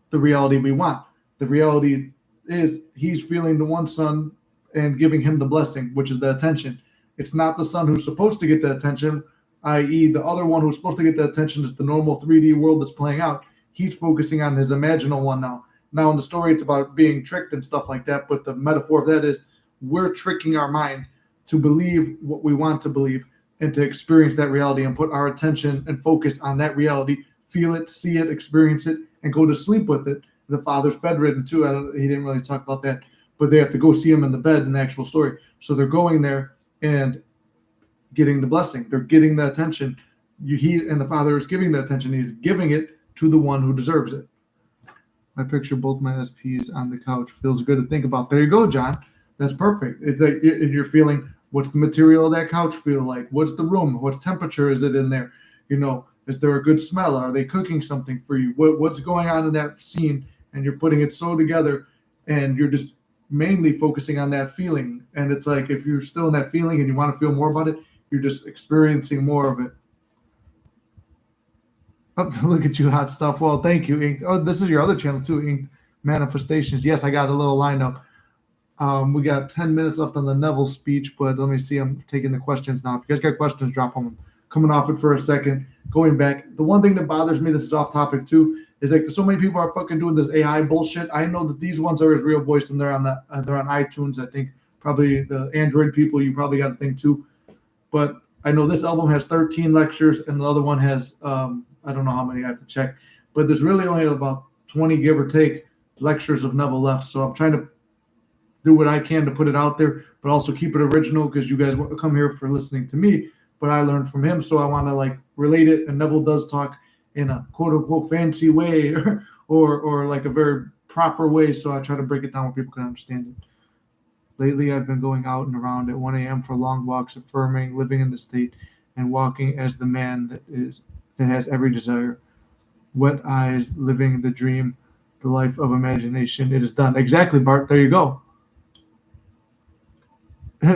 Speaker 1: the reality we want. The reality is he's feeling the one son and giving him the blessing, which is the attention. It's not the son who's supposed to get the attention, i.e. the other one who's supposed to get the attention is the normal 3D world that's playing out. He's focusing on his imaginal one now. Now in the story, it's about being tricked and stuff like that, but the metaphor of that is we're tricking our mind to believe what we want to believe and to experience that reality and put our attention and focus on that reality, feel it, see it, experience it, and go to sleep with it. The father's bedridden too. He didn't really talk about that, but they have to go see him in the bed in the actual story. So they're going there and getting the blessing. They're getting the attention. He and the father is giving the attention. He's giving it to the one who deserves it. I picture both my SPs on the couch. Feels good to think about. There you go, John. That's perfect. It's like you're feeling, what's the material of that couch feel like? What's the room? What temperature is it in there? You know, is there a good smell? Are they cooking something for you? What's going on in that scene? And you're putting it so together, and you're just mainly focusing on that feeling. And it's like if you're still in that feeling and you want to feel more about it, you're just experiencing more of it. Oh, look at you, hot stuff. Well, thank you, Inked. Oh, this is your other channel too, Inked Manifestations. Yes, I got a little lineup. We got 10 minutes left on the Neville speech, but let me see. I'm taking the questions now. If you guys got questions, drop them. Coming off it for a second. Going back, the one thing that bothers me, this is off topic too, is like so many people are fucking doing this AI bullshit. I know that these ones are his real voice, and they're on iTunes. I think probably the Android people, you probably got a thing too. But I know this album has 13 lectures, and the other one has I don't know how many I have to check, but there's really only about 20, give or take, lectures of Neville left. So I'm trying to do what I can to put it out there, but also keep it original because you guys come here for listening to me, but I learned from him, so I want to like relate it. And Neville does talk in a quote unquote fancy way or like a very proper way, so I try to break it down where people can understand it. Lately, I've been going out and around at 1 a.m. for long walks, affirming, living in the state, and walking as the man that has every desire. Wet eyes, living the dream, the life of imagination. It is done. Exactly, Bart. There you go.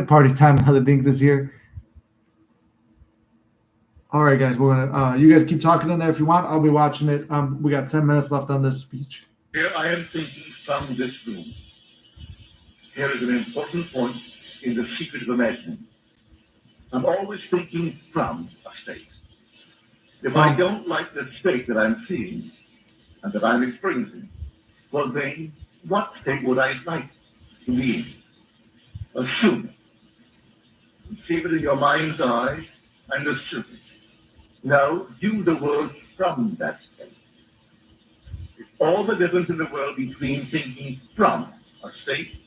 Speaker 1: Party time. Another dink this year. All right, guys. We're gonna. You guys keep talking in there if you want. I'll be watching it. We got 10 minutes left on this speech.
Speaker 2: Here I am thinking from this room. Here is an important point in the secret of imagining. I'm always thinking from a state. If I don't like the state that I'm seeing and that I'm experiencing, Well then, what state would I like to be in? Assume it. Conceive it in your mind's eye and assume it. Now view the world from that state. It's all the difference in the world between thinking from a state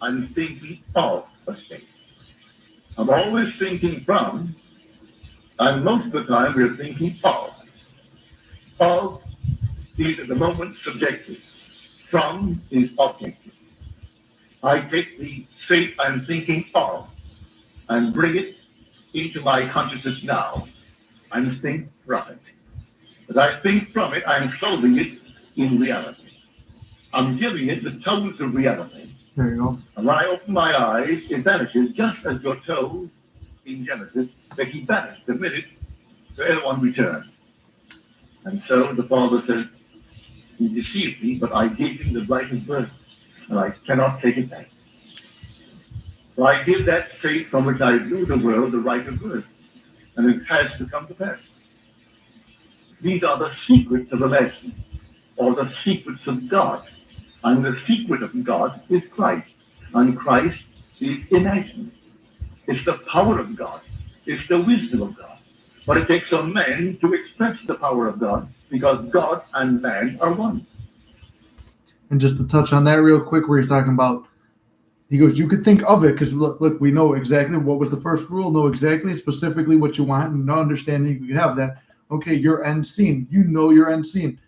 Speaker 2: and thinking of a state. I'm always thinking from, and most of the time we're thinking of. Of is at the moment subjective. From is objective. I take the state I'm thinking of and bring it into my consciousness now and think from it. As I think from it, I'm clothing it in reality. I'm giving it the tones of reality.
Speaker 1: There you go.
Speaker 2: And when I open my eyes, it vanishes just as your toes in Genesis, that he vanished the minute the other one returned. And so the Father says, he deceived me, but I gave him the right of birth, and I cannot take it back. So I give that state from which I view the world the right of birth, and it has to come to pass. These are the secrets of election, or the secrets of God. And the secret of God is Christ, and Christ is imagined. It's the power of God. It's the wisdom of God. But it takes a man to express the power of God, because God and man are one.
Speaker 1: And just to touch on that real quick, where he's talking about, he goes, you could think of it, because look, we know exactly what was the first rule, know exactly specifically what you want, and no understanding you can have that. Okay, your end scene. You know your end scene.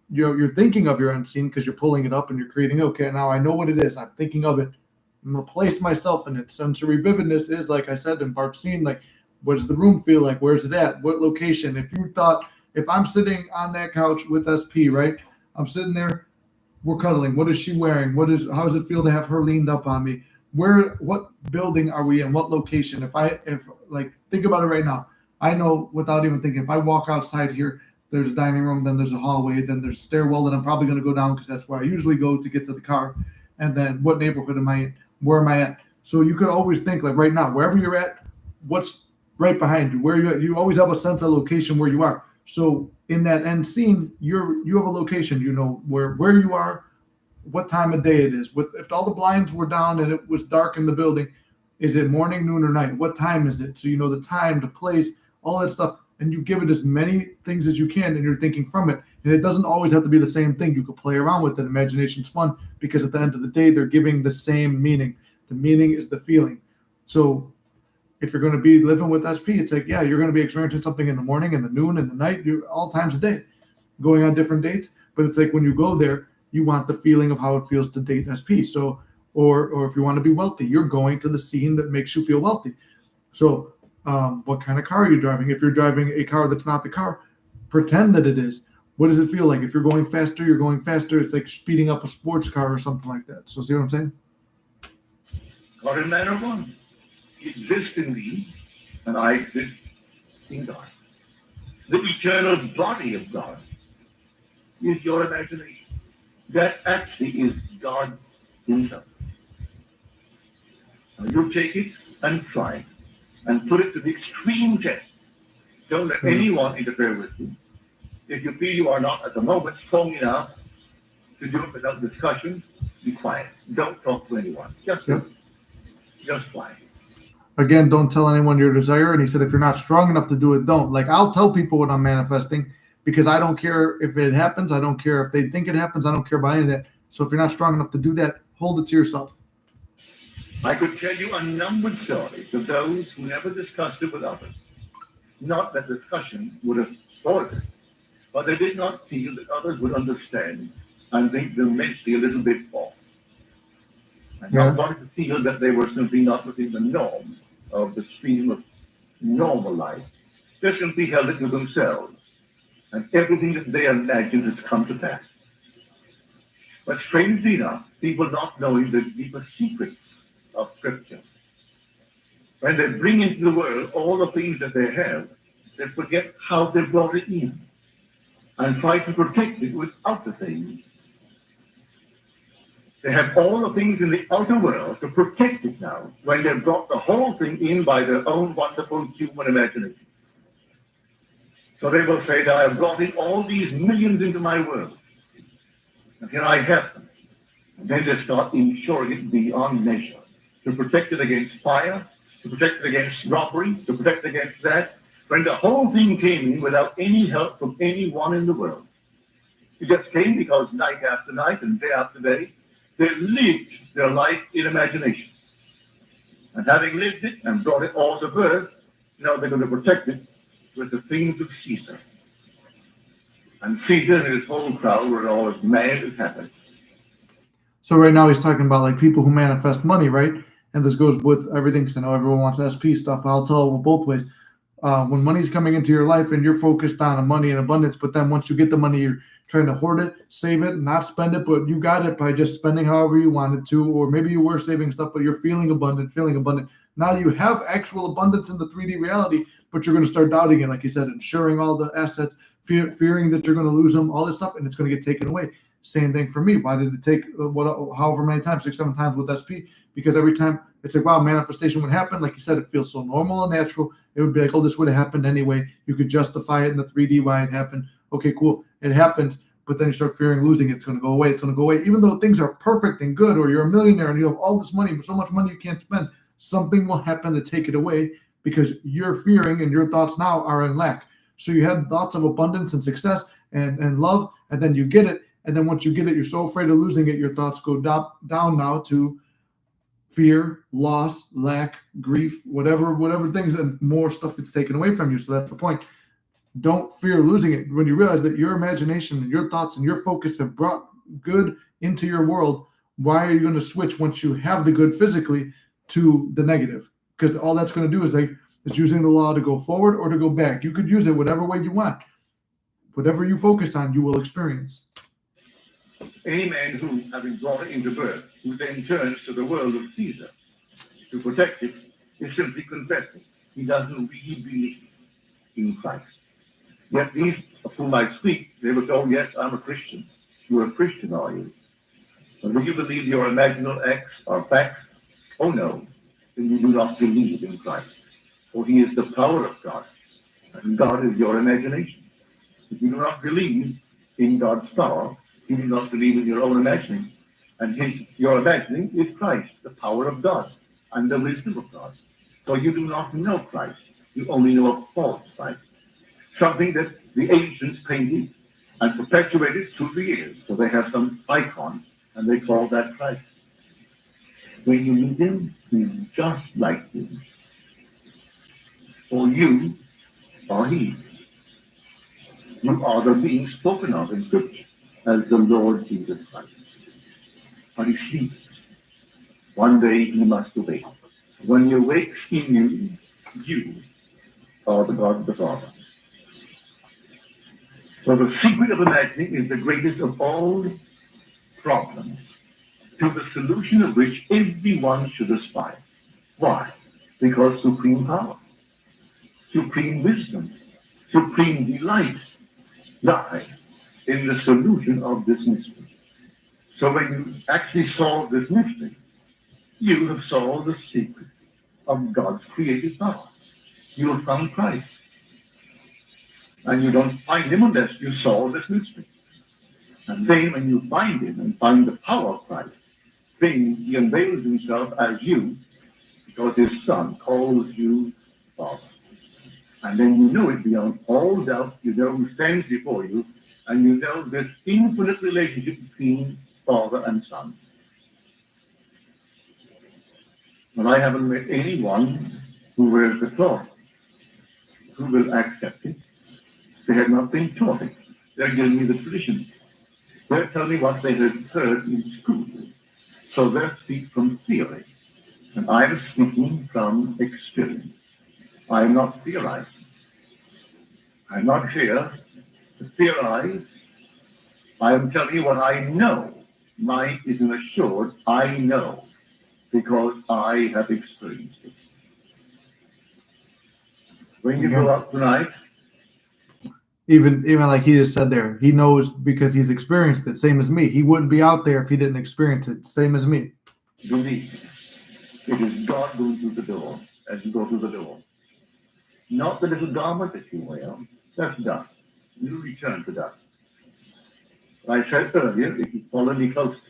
Speaker 1: You're thinking of your end scene because you're pulling it up and you're creating, okay, now I know what it is. I'm thinking of it. I'm going to place myself in it. Sensory vividness is, like I said in Bart's scene, like, what does the room feel like? Where's it at? What location? If I'm sitting on that couch with SP, right? I'm sitting there, we're cuddling. What is she wearing? How does it feel to have her leaned up on me? What building are we in? What location? Think about it right now. I know without even thinking, if I walk outside here, there's a dining room, then there's a hallway, then there's a stairwell that I'm probably going to go down because that's where I usually go to get to the car. And then what neighborhood am I in? Where am I at? So you could always think, like right now, wherever you're at, what's right behind you? Where you at? You always have a sense of location where you are. So in that end scene, you have a location. You know where you are, what time of day it is. If all the blinds were down and it was dark in the building, is it morning, noon, or night? What time is it? So you know the time, the place, all that stuff. And you give it as many things as you can, and you're thinking from it. And it doesn't always have to be the same thing. You could play around with it. Imagination's fun because at the end of the day, they're giving the same meaning. The meaning is the feeling. So if you're going to be living with SP, it's like, yeah, you're going to be experiencing something in the morning, in the noon, in the night, all times a day, going on different dates. But it's like when you go there, you want the feeling of how it feels to date SP. So, or if you want to be wealthy, you're going to the scene that makes you feel wealthy. So, what kind of car are you driving? If you're driving a car that's not the car, pretend that it is. What does it feel like? If you're going faster, you're going faster. It's like speeding up a sports car or something like that. So see what I'm saying?
Speaker 2: God and man are one. He exists in thee, and I exist in God. The eternal body of God is your imagination. That actually is God himself. Now you take it and try it and put it to the extreme test. Don't let anyone interfere with you. If you feel you are not at the moment strong enough to do it without discussion, be quiet. Don't talk to anyone. Just do it. Just quiet.
Speaker 1: Again, don't tell anyone your desire. And he said, if you're not strong enough to do it, don't. Like, I'll tell people what I'm manifesting because I don't care if it happens. I don't care if they think it happens. I don't care about any of that. So if you're not strong enough to do that, hold it to yourself.
Speaker 2: I could tell you unnumbered stories of those who never discussed it with others. Not that discussion would have spoiled it, but they did not feel that others would understand and think them mentally a little bit off. And not wanting to feel that they were simply not within the norm of the stream of normal life. They simply held it to themselves, and everything that they imagined has come to pass. But strangely enough, people not knowing the deeper secrets of Scripture, when they bring into the world all the things that they have, they forget how they brought it in and try to protect it without the things. They have all the things in the outer world to protect it now when they've brought the whole thing in by their own wonderful human imagination. So they will say that I have brought in all these millions into my world. And here I have them. And then they start insuring it beyond measure to protect it against fire, to protect it against robbery, to protect it against that. When the whole thing came in without any help from anyone in the world. It just came because night after night and day after day, they lived their life in imagination. And having lived it and brought it all to birth, now they're going to protect it with the things of Caesar. And Caesar and his whole crowd were all as mad as happened.
Speaker 1: So right now he's talking about like people who manifest money, right? And this goes with everything because I know everyone wants SP stuff. I'll tell both ways. When money's coming into your life and you're focused on money and abundance, but then once you get the money, you're trying to hoard it, save it, not spend it, but you got it by just spending however you wanted to, or maybe you were saving stuff, but you're feeling abundant. Now you have actual abundance in the 3D reality, but you're going to start doubting it, like you said, insuring all the assets, fearing that you're going to lose them, all this stuff, and it's going to get taken away. Same thing for me. Why did it take however many times, 6-7 times with SP? Because every time it's like, wow, manifestation would happen. Like you said, it feels so normal and natural. It would be like, oh, this would have happened anyway. You could justify it in the 3D why it happened. Okay, cool. It happens. But then you start fearing losing it. It's going to go away. It's going to go away. Even though things are perfect and good, or you're a millionaire and you have all this money, so much money you can't spend, something will happen to take it away because you're fearing and your thoughts now are in lack. So you had thoughts of abundance and success and love, and then you get it. And then once you get it, you're so afraid of losing it, your thoughts go down now to fear, loss, lack, grief, whatever things, and more stuff gets taken away from you. So that's the point. Don't fear losing it. When you realize that your imagination and your thoughts and your focus have brought good into your world, why are you going to switch once you have the good physically to the negative? Because all that's going to do is it's using the law to go forward or to go back. You could use it whatever way you want. Whatever you focus on, you will experience.
Speaker 2: Any man who, having brought it into birth, who then turns to the world of Caesar to protect it, is simply confessing he doesn't really believe in Christ. Yet these of whom I speak, they would go, yes, I'm a Christian. You're a Christian, are you? But do you believe your imaginal acts are facts? Oh no, then you do not believe in Christ. For he is the power of God, and God is your imagination. If you do not believe in God's power, you do not believe in your own imagining. And your imagining is Christ, the power of God, and the wisdom of God. So you do not know Christ. You only know a false Christ. Something that the ancients painted and perpetuated through the years. So they have some icon, and they call that Christ. When you meet him, he's just like you. For you are he. You are the being spoken of in Scripture as the Lord Jesus Christ. But he sleeps. One day he must awake. When he awakes in you, you are the God of the Father. So the secret of imagining is the greatest of all problems, to the solution of which everyone should aspire. Why? Because supreme power, supreme wisdom, supreme delight lie in the solution of this mystery. So when you actually solve this mystery, you have solved the secret of God's creative power. You have found Christ. And you don't find him unless you solve this mystery. And then when you find him and find the power of Christ, then he unveils himself as you, because his Son calls you Father. And then you know it beyond all doubt. You know who stands before you, and you know this infinite relationship between Father and Son. But I haven't met anyone who wears the cloth who will accept it. They have not been taught it. They're giving me the tradition. They're telling me what they have heard in school. So they speak from theory. And I'm speaking from experience. I'm not theorizing. I'm not here to theorize. I am telling you what I know. Mine is an assured I know, because I have experienced it. When you go up tonight,
Speaker 1: Even like he just said there, he knows because he's experienced it. Same as me. He wouldn't be out there if he didn't experience it. Same as me.
Speaker 2: believe me, it is God going through the door as you go through the door. Not the little garment that you wear. That's dust. You return to dust. I said earlier, if you follow me closely,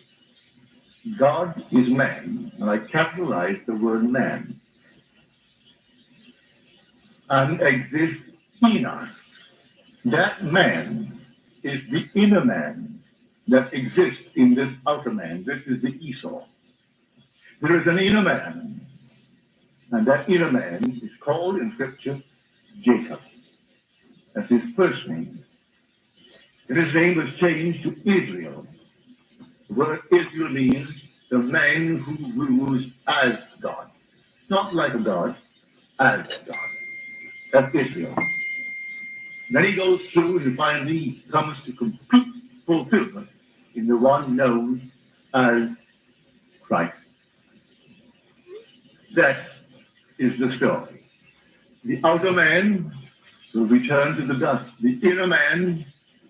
Speaker 2: God is man, and I capitalized the word man, and exists in us. That man is the inner man that exists in this outer man. This is the Esau. There is an inner man, and that inner man is called in Scripture Jacob. That's his first name. And his name was changed to Israel. The word Israel means the man who rules as God. Not like a God, as God. That's Israel. Then he goes through and finally comes to complete fulfillment in the one known as Christ. That is the story. The outer man will return to the dust. The inner man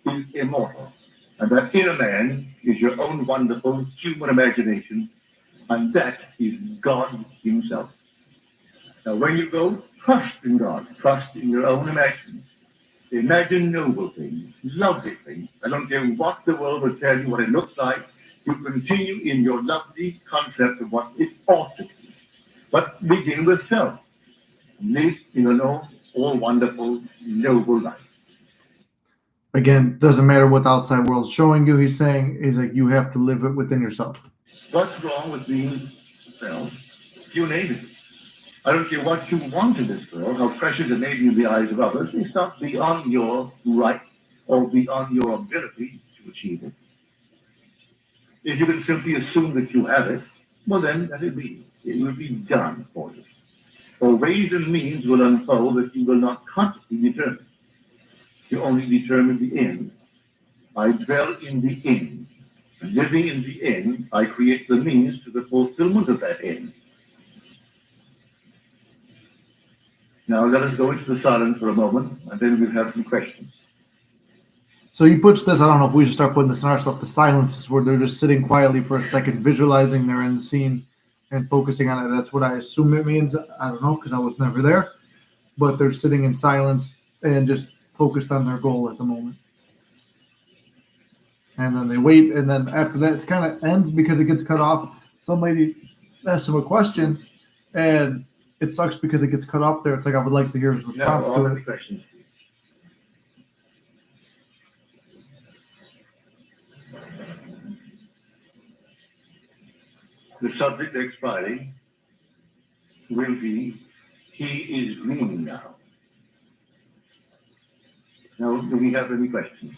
Speaker 2: is immortal. And that inner man is your own wonderful human imagination, and that is God himself. Now, when you go, trust in God, trust in your own imagination. Imagine noble things, lovely things. I don't care what the world will tell you, what it looks like. You continue in your lovely concept of what it ought to be. But begin with self. Live in a all wonderful, noble life.
Speaker 1: Again, doesn't matter what the outside world's showing you. He's saying is like you have to live it within yourself.
Speaker 2: What's wrong with being self? You name it. I don't care what you want in this world, how precious it may be in the eyes of others. It's not beyond your right or beyond your ability to achieve it. If you can simply assume that you have it, well then let it be. It will be done for you. For ways and means will unfold that you will not consciously determine. You only determine the end. I dwell in the end. And living in the end, I create the means to the fulfillment of that end. Now let us go into the silence for a moment, and then we'll have some questions.
Speaker 1: So he puts this, I don't know if we should start putting this in our stuff, the silences where they're just sitting quietly for a second, visualizing their end scene and focusing on it. That's what I assume it means. I don't know, because I was never there. But they're sitting in silence and just focused on their goal at the moment. And then they wait, and then after that, it kind of ends because it gets cut off. Some lady asks him a question, and it sucks because it gets cut off there. It's like I would like to hear his response to it.
Speaker 2: Questions. The subject next Friday will be, he is green now. Now, do we have any questions?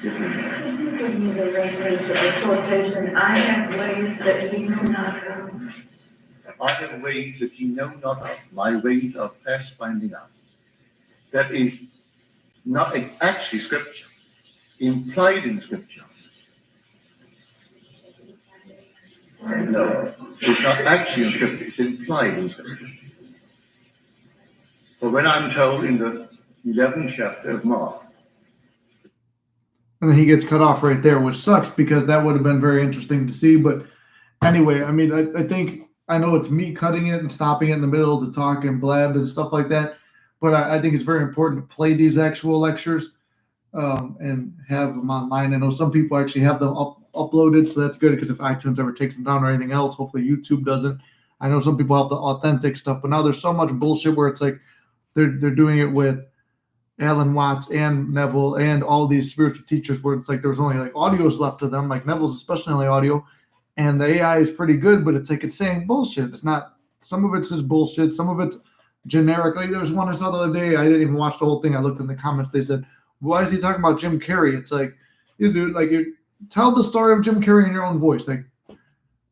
Speaker 3: Give me the language of the quotation, I have ways that ye know not of.
Speaker 2: I have ways that ye know not of, my ways are past finding out. That is not actually Scripture, implied in Scripture. No, it's not actually in Scripture, it's implied in Scripture. But when I'm told in the 11th chapter of Mark,
Speaker 1: and then he gets cut off right there, which sucks because that would have been very interesting to see. But anyway, I mean, I think I know it's me cutting it and stopping it in the middle to talk and blab and stuff like that. But I think it's very important to play these actual lectures and have them online. I know some people actually have them uploaded, so that's good because if iTunes ever takes them down or anything else, hopefully YouTube doesn't. I know some people have the authentic stuff, but now there's so much bullshit where it's like they're doing it with Alan Watts and Neville and all these spiritual teachers where it's like there's only like audios left to them, like Neville's especially only audio, and the AI is pretty good, but it's like it's saying bullshit. It's not, some of it's just bullshit, some of it's generic. Like there was one I saw the other day, I didn't even watch the whole thing. I looked in the comments, they said, why is he talking about Jim Carrey? It's like, you dude, like you tell the story of Jim Carrey in your own voice. Like,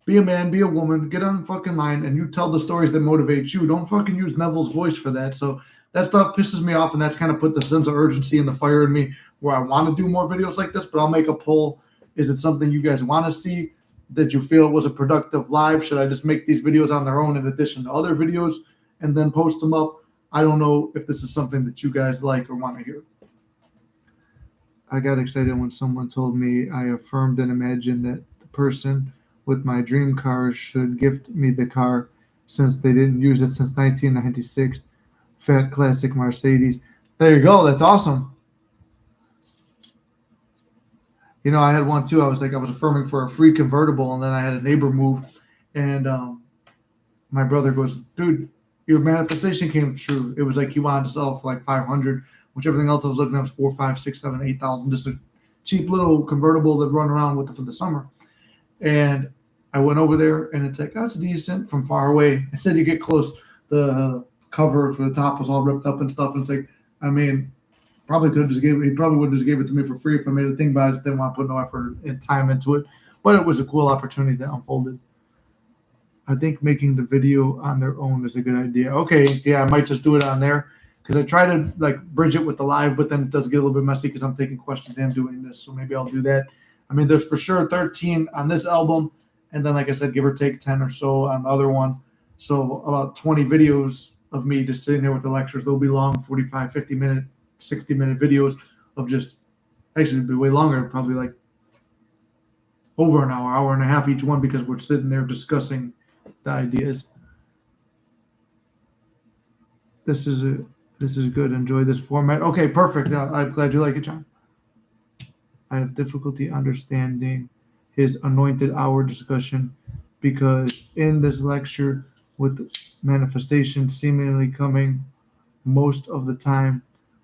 Speaker 1: be a man, be a woman, get on the fucking line, and you tell the stories that motivate you. Don't fucking use Neville's voice for that. So that stuff pisses me off, and that's kind of put the sense of urgency and the fire in me where I want to do more videos like this, but I'll make a poll. Is it something you guys want to see? Did you feel it was a productive live? Should I just make these videos on their own in addition to other videos and then post them up? I don't know if this is something that you guys like or want to hear. I got excited when someone told me I affirmed and imagined that the person with my dream car should gift me the car since they didn't use it since 1996. Fat classic Mercedes. There you go. That's awesome. I had one too. I was affirming for a free convertible, and then I had a neighbor move, and my brother goes, dude, your manifestation came true. It was like he wanted to sell for like 500, which everything else I was looking at was 4, 5, 6, 7, 8,000, just a cheap little convertible that run around with it for the summer. And I went over there, and it's like, that's decent from far away. And then you get close, the cover for the top was all ripped up and stuff. And it's like, I mean, probably could have just he probably would have just gave it to me for free if I made a thing, but I just didn't want to put no effort and time into it. But it was a cool opportunity that unfolded. I think making the video on their own is a good idea. Okay, yeah, I might just do it on there because I try to like bridge it with the live, but then it does get a little bit messy because I'm taking questions and doing this. So maybe I'll do that. I mean, there's for sure 13 on this album, and then like I said, give or take 10 or so on the other one. So about 20 videos of me just sitting there with the lectures. They'll be long, 45, 50-minute, 60-minute videos of just actually it'll be way longer, probably like over an hour and a half each one because we're sitting there discussing the ideas. This is good. Enjoy this format. Okay, perfect. I'm glad you like it, John. I have difficulty understanding his anointed hour discussion because in this lecture with manifestation seemingly coming most of the time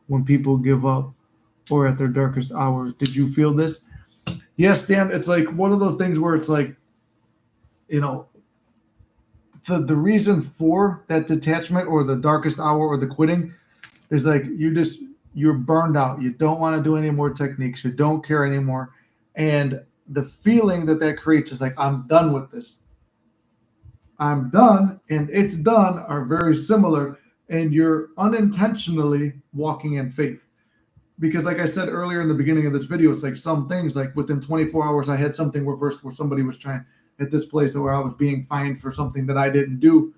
Speaker 1: when people give up or at their darkest hour. Did you feel this? Yes, Dan. It's like one of those things where it's like, the reason for that detachment or the darkest hour or the quitting is like you're burned out. You don't want to do any more techniques. You don't care anymore. And the feeling that creates is like, I'm done with this. I'm done and it's done are very similar. And you're unintentionally walking in faith. Because like I said earlier in the beginning of this video, it's like some things like within 24 hours, I had something reversed where somebody was trying at this place where I was being fined for something that I didn't do.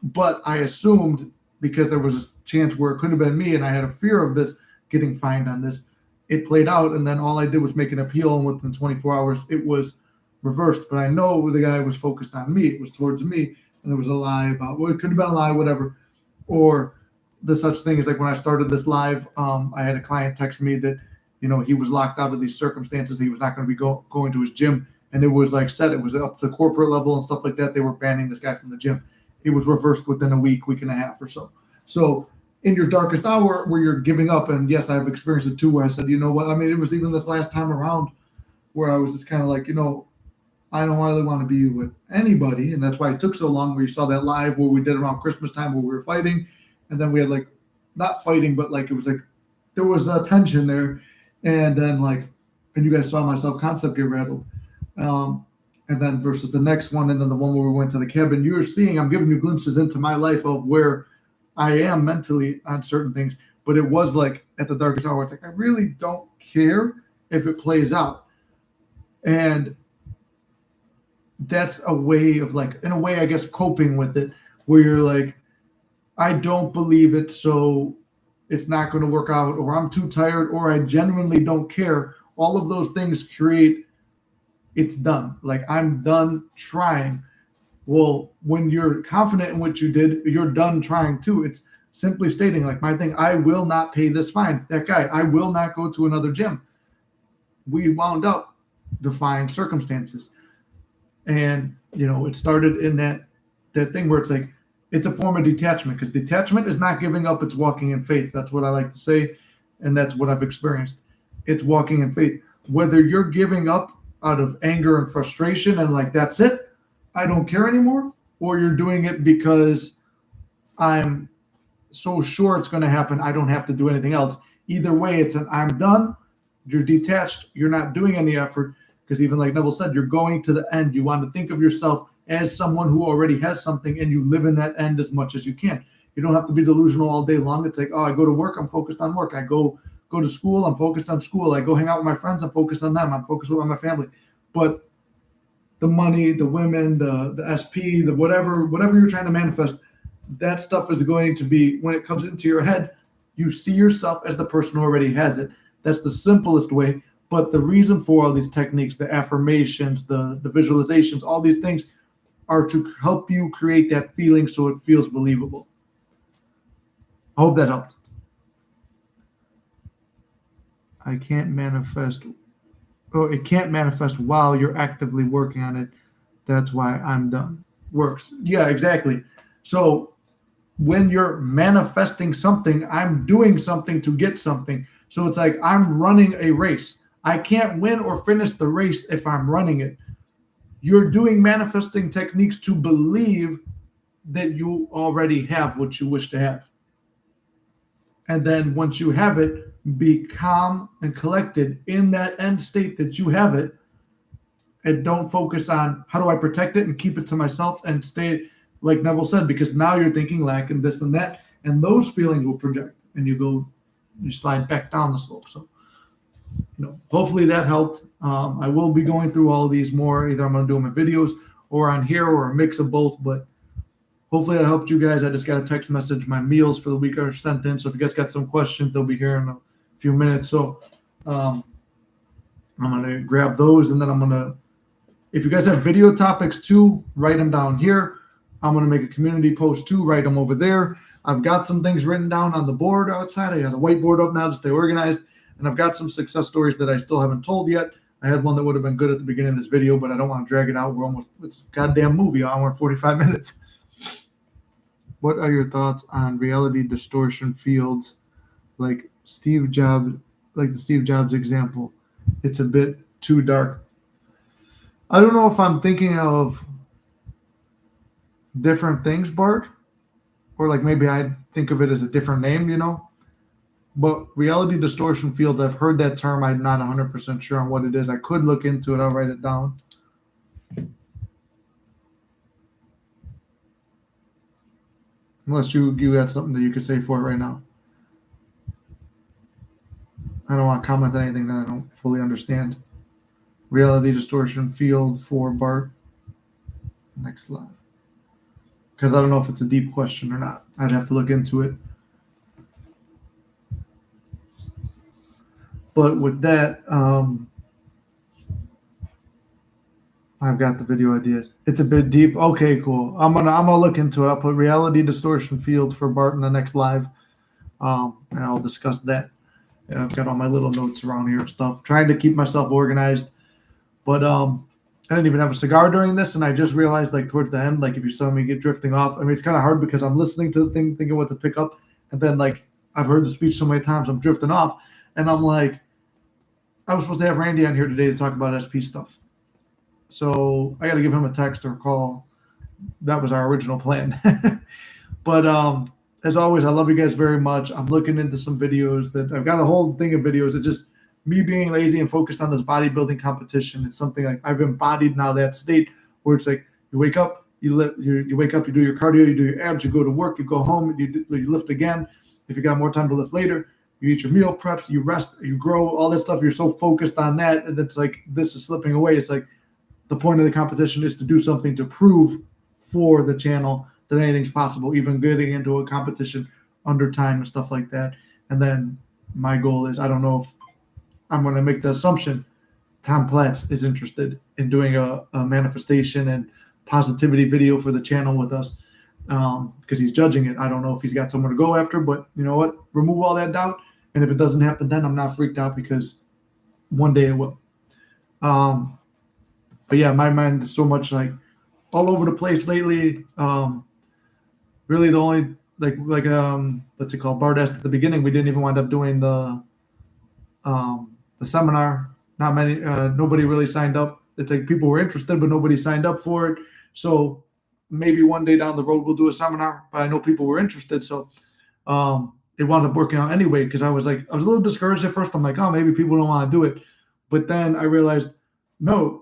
Speaker 1: But I assumed because there was a chance where it could have been me and I had a fear of this getting fined on this, it played out. And then all I did was make an appeal and within 24 hours, it was reversed. But I know the guy was focused on me. It was towards me. And there was a lie about, well, it could have been a lie, whatever. Or the such thing is like when I started this live, I had a client text me that, he was locked out of these circumstances. He was not going to be going to his gym. And it was like said, it was up to corporate level and stuff like that. They were banning this guy from the gym. It was reversed within a week and a half or so. So in your darkest hour where you're giving up, and yes, I've experienced it too, where I said, you know what? I mean, it was even this last time around where I was just kind of like, I don't really want to be with anybody. And that's why it took so long where you saw that live where we did around Christmas time where we were fighting. And then we had like, not fighting, but like, it was like, there was a tension there. And then and you guys saw my self-concept get rattled. And then versus the next one, and then the one where we went to the cabin, you're seeing, I'm giving you glimpses into my life of where I am mentally on certain things. But it was like at the darkest hour, it's like, I really don't care if it plays out. And that's a way of in a way, I guess, coping with it, where you're like, I don't believe it, so it's not going to work out, or I'm too tired, or I genuinely don't care. All of those things create it's done. Like, I'm done trying. Well, when you're confident in what you did, you're done trying too. It's simply stating, like my thing, I will not pay this fine. That guy, I will not go to another gym. We wound up defying circumstances. And, it started in that thing where it's like, it's a form of detachment, because detachment is not giving up, it's walking in faith. That's what I like to say. And that's what I've experienced. It's walking in faith. Whether you're giving up out of anger and frustration and like, that's it, I don't care anymore, or you're doing it because I'm so sure it's going to happen, I don't have to do anything else. Either way, it's I'm done. You're detached. You're not doing any effort, because even like Neville said, you're going to the end. You want to think of yourself as someone who already has something, and you live in that end as much as you can. You don't have to be delusional all day long. It's like, oh, I go to work, I'm focused on work. I go to school, I'm focused on school. I go hang out with my friends, I'm focused on them. I'm focused on my family. But the money, the women, the SP, the whatever you're trying to manifest, that stuff is going to be, when it comes into your head, you see yourself as the person who already has it. That's the simplest way. But the reason for all these techniques, the affirmations, the visualizations, all these things are to help you create that feeling so it feels believable. I hope that helped. I can't manifest or it can't manifest while you're actively working on it. That's why I'm done. Works. Yeah, exactly. So when you're manifesting something, I'm doing something to get something. So it's like I'm running a race. I can't win or finish the race if I'm running it. You're doing manifesting techniques to believe that you already have what you wish to have. And then once you have it, be calm and collected in that end state that you have it, and don't focus on how do I protect it and keep it to myself and stay like Neville said, because now you're thinking lack and this and that, and those feelings will project and you slide back down the slope. So, hopefully that helped. I will be going through all of these more. Either I'm going to do them in videos or on here or a mix of both, but hopefully that helped you guys. I just got a text message. My meals for the week are sent in. So if you guys got some questions, they'll be here in a few minutes. So I'm going to grab those, and then I'm going to, if you guys have video topics too, write them down here. I'm going to make a community post too, write them over there. I've got some things written down on the board outside. I got a whiteboard up now to stay organized. And I've got some success stories that I still haven't told yet. I had one that would have been good at the beginning of this video, but I don't want to drag it out. It's a goddamn movie, an hour and 45 minutes. What are your thoughts on reality distortion fields like the Steve Jobs example? It's a bit too dark. I don't know if I'm thinking of different things, Bart, or like maybe I think of it as a different name, But reality distortion fields, I've heard that term. I'm not 100% sure on what it is. I could look into it. I'll write it down. Unless you got something that you could say for it right now. I don't want to comment on anything that I don't fully understand. Reality distortion field for Bart. Next slide. Because I don't know if it's a deep question or not. I'd have to look into it. But with that, I've got the video ideas. It's a bit deep. Okay, cool. I'm gonna look into it. I'll put reality distortion field for Bart in the next live, and I'll discuss that. Yeah, I've got all my little notes around here and stuff. Trying to keep myself organized, but I didn't even have a cigar during this, and I just realized like towards the end, like if you saw me get drifting off, I mean it's kind of hard because I'm listening to the thing, thinking what to pick up, and then like I've heard the speech so many times, I'm drifting off, and I'm like, I was supposed to have Randy on here today to talk about SP stuff. So I got to give him a text or a call. That was our original plan. But as always, I love you guys very much. I'm looking into some videos that I've got a whole thing of videos. It's just me being lazy and focused on this bodybuilding competition. It's something like I've embodied now that state where it's like you wake up, you wake up, you do your cardio, you do your abs, you go to work, you go home, you lift again. If you got more time to lift later, you eat your meal preps, you rest, you grow, all that stuff. You're so focused on that, and it's like this is slipping away. It's like the point of the competition is to do something to prove for the channel that anything's possible, even getting into a competition under time and stuff like that. And then my goal is, I don't know if I'm going to make the assumption Tom Platz is interested in doing a manifestation and positivity video for the channel with us because he's judging it. I don't know if he's got somewhere to go after, but you know what? Remove all that doubt. And if it doesn't happen, then I'm not freaked out because one day it will. But yeah, my mind is so much like all over the place lately. Really, the only what's it called? Bart asked at the beginning. We didn't even wind up doing the seminar. Not many. Nobody really signed up. It's like people were interested, but nobody signed up for it. So maybe one day down the road we'll do a seminar. But I know people were interested, so it wound up working out anyway. Because I was a little discouraged at first. I'm like, oh, maybe people don't want to do it. But then I realized, no,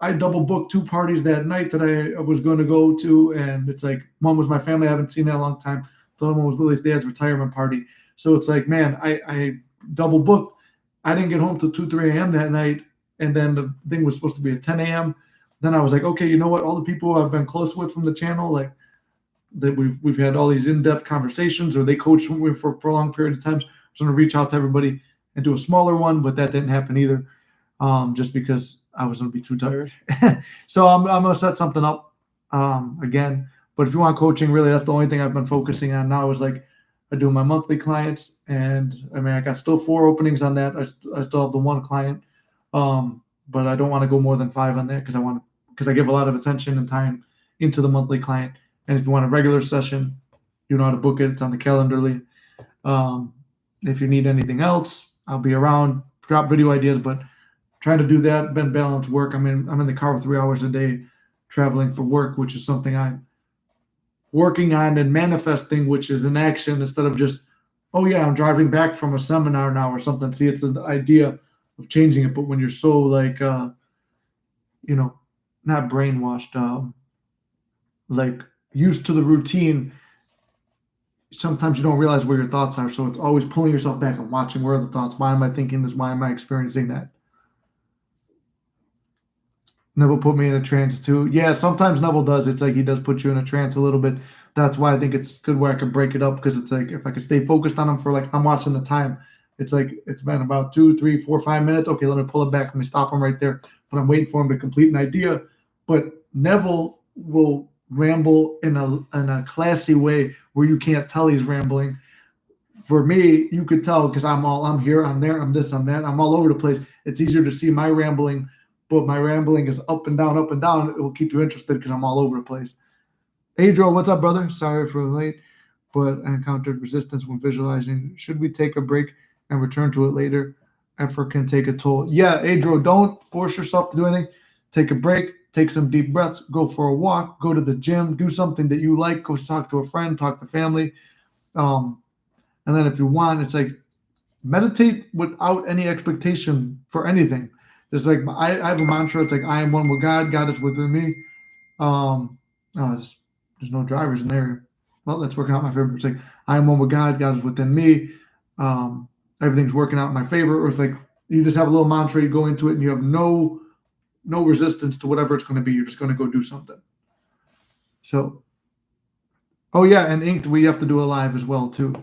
Speaker 1: I double booked 2 parties that night that I was going to go to. And it's like, one was my family I haven't seen in a long time. The other one was Lily's dad's retirement party. So it's like, man, I double booked. I didn't get home till 2, 3 a.m. that night. And then the thing was supposed to be at 10 a.m. Then I was like, okay, you know what? All the people I've been close with from the channel, like that we've had all these in-depth conversations, or they coached me for a prolonged period of time. I was going to reach out to everybody and do a smaller one, but that didn't happen either, just because I was going to be too tired. So I'm going to set something up again. But if you want coaching, really, that's the only thing I've been focusing on now is like I do my monthly clients. And I mean, I got still 4 openings on that. I still have the 1 client. but I don't want to go more than 5 on that because I give a lot of attention and time into the monthly client. And if you want a regular session, you know how to book it. It's on the Calendarly. If you need anything else, I'll be around. Drop video ideas, but trying to do that, then balance work. I'm in the car 3 hours a day traveling for work, which is something I'm working on, and manifesting, which is an action instead of just, oh yeah, I'm driving back from a seminar now or something. See, it's the idea of changing it. But when you're so like, not brainwashed, like used to the routine, sometimes you don't realize where your thoughts are. So it's always pulling yourself back and watching, where are the thoughts? Why am I thinking this? Why am I experiencing that? Neville put me in a trance too. Yeah, sometimes Neville does. It's like he does put you in a trance a little bit. That's why I think it's good where I can break it up, because it's like if I can stay focused on him for like, I'm watching the time. It's like it's been about 2, 3, 4, 5 minutes. Okay, let me pull it back. Let me stop him right there. But I'm waiting for him to complete an idea. But Neville will ramble in a classy way where you can't tell he's rambling. For me, you could tell because I'm here, I'm there, I'm this, I'm that, I'm all over the place. It's easier to see my rambling, but my rambling is up and down, up and down. It will keep you interested because I'm all over the place. Adro, what's up, brother? Sorry for late, but I encountered resistance when visualizing. Should we take a break and return to it later? Effort can take a toll. Yeah, Adro, don't force yourself to do anything. Take a break, take some deep breaths, go for a walk, go to the gym, do something that you like, go talk to a friend, talk to family. And then if you want, it's like meditate without any expectation for anything. It's like I have a mantra. It's like, I am one with God. God is within me. There's no drivers in there. Well, that's working out in my favor. It's like, I am one with God. God is within me. Everything's working out in my favor. Or it's like you just have a little mantra. You go into it and you have no resistance to whatever it's going to be. You're just going to go do something. So, oh yeah, and Inked, we have to do a live as well too.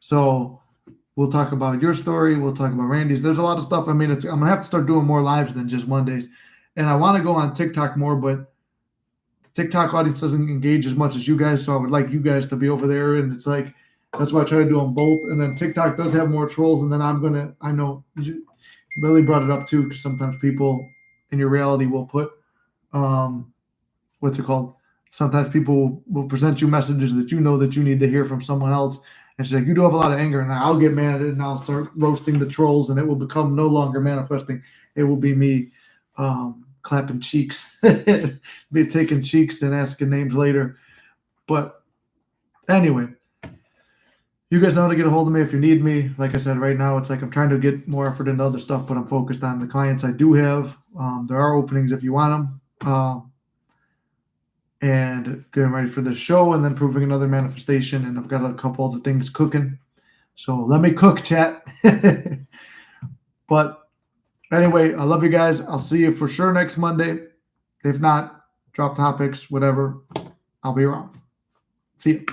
Speaker 1: So we'll talk about your story. We'll talk about Randy's. There's a lot of stuff. I mean, I'm going to have to start doing more lives than just Mondays. And I want to go on TikTok more, but the TikTok audience doesn't engage as much as you guys. So I would like you guys to be over there. And it's like, that's why I try to do them both. And then TikTok does have more trolls. And then I know Lily brought it up too, because sometimes people in your reality will put, what's it called? Sometimes people will present you messages that you know that you need to hear from someone else. And she's like, you do have a lot of anger. And I'll get mad and I'll start roasting the trolls, and it will become no longer manifesting. It will be me clapping cheeks, be taking cheeks and asking names later. But anyway, you guys know how to get a hold of me if you need me. Like I said, right now, it's like I'm trying to get more effort into other stuff, but I'm focused on the clients I do have. There are openings if you want them. And getting ready for this show, and then proving another manifestation. And I've got a couple other things cooking. So let me cook, chat. But anyway, I love you guys. I'll see you for sure next Monday. If not, drop topics, whatever. I'll be around. See you.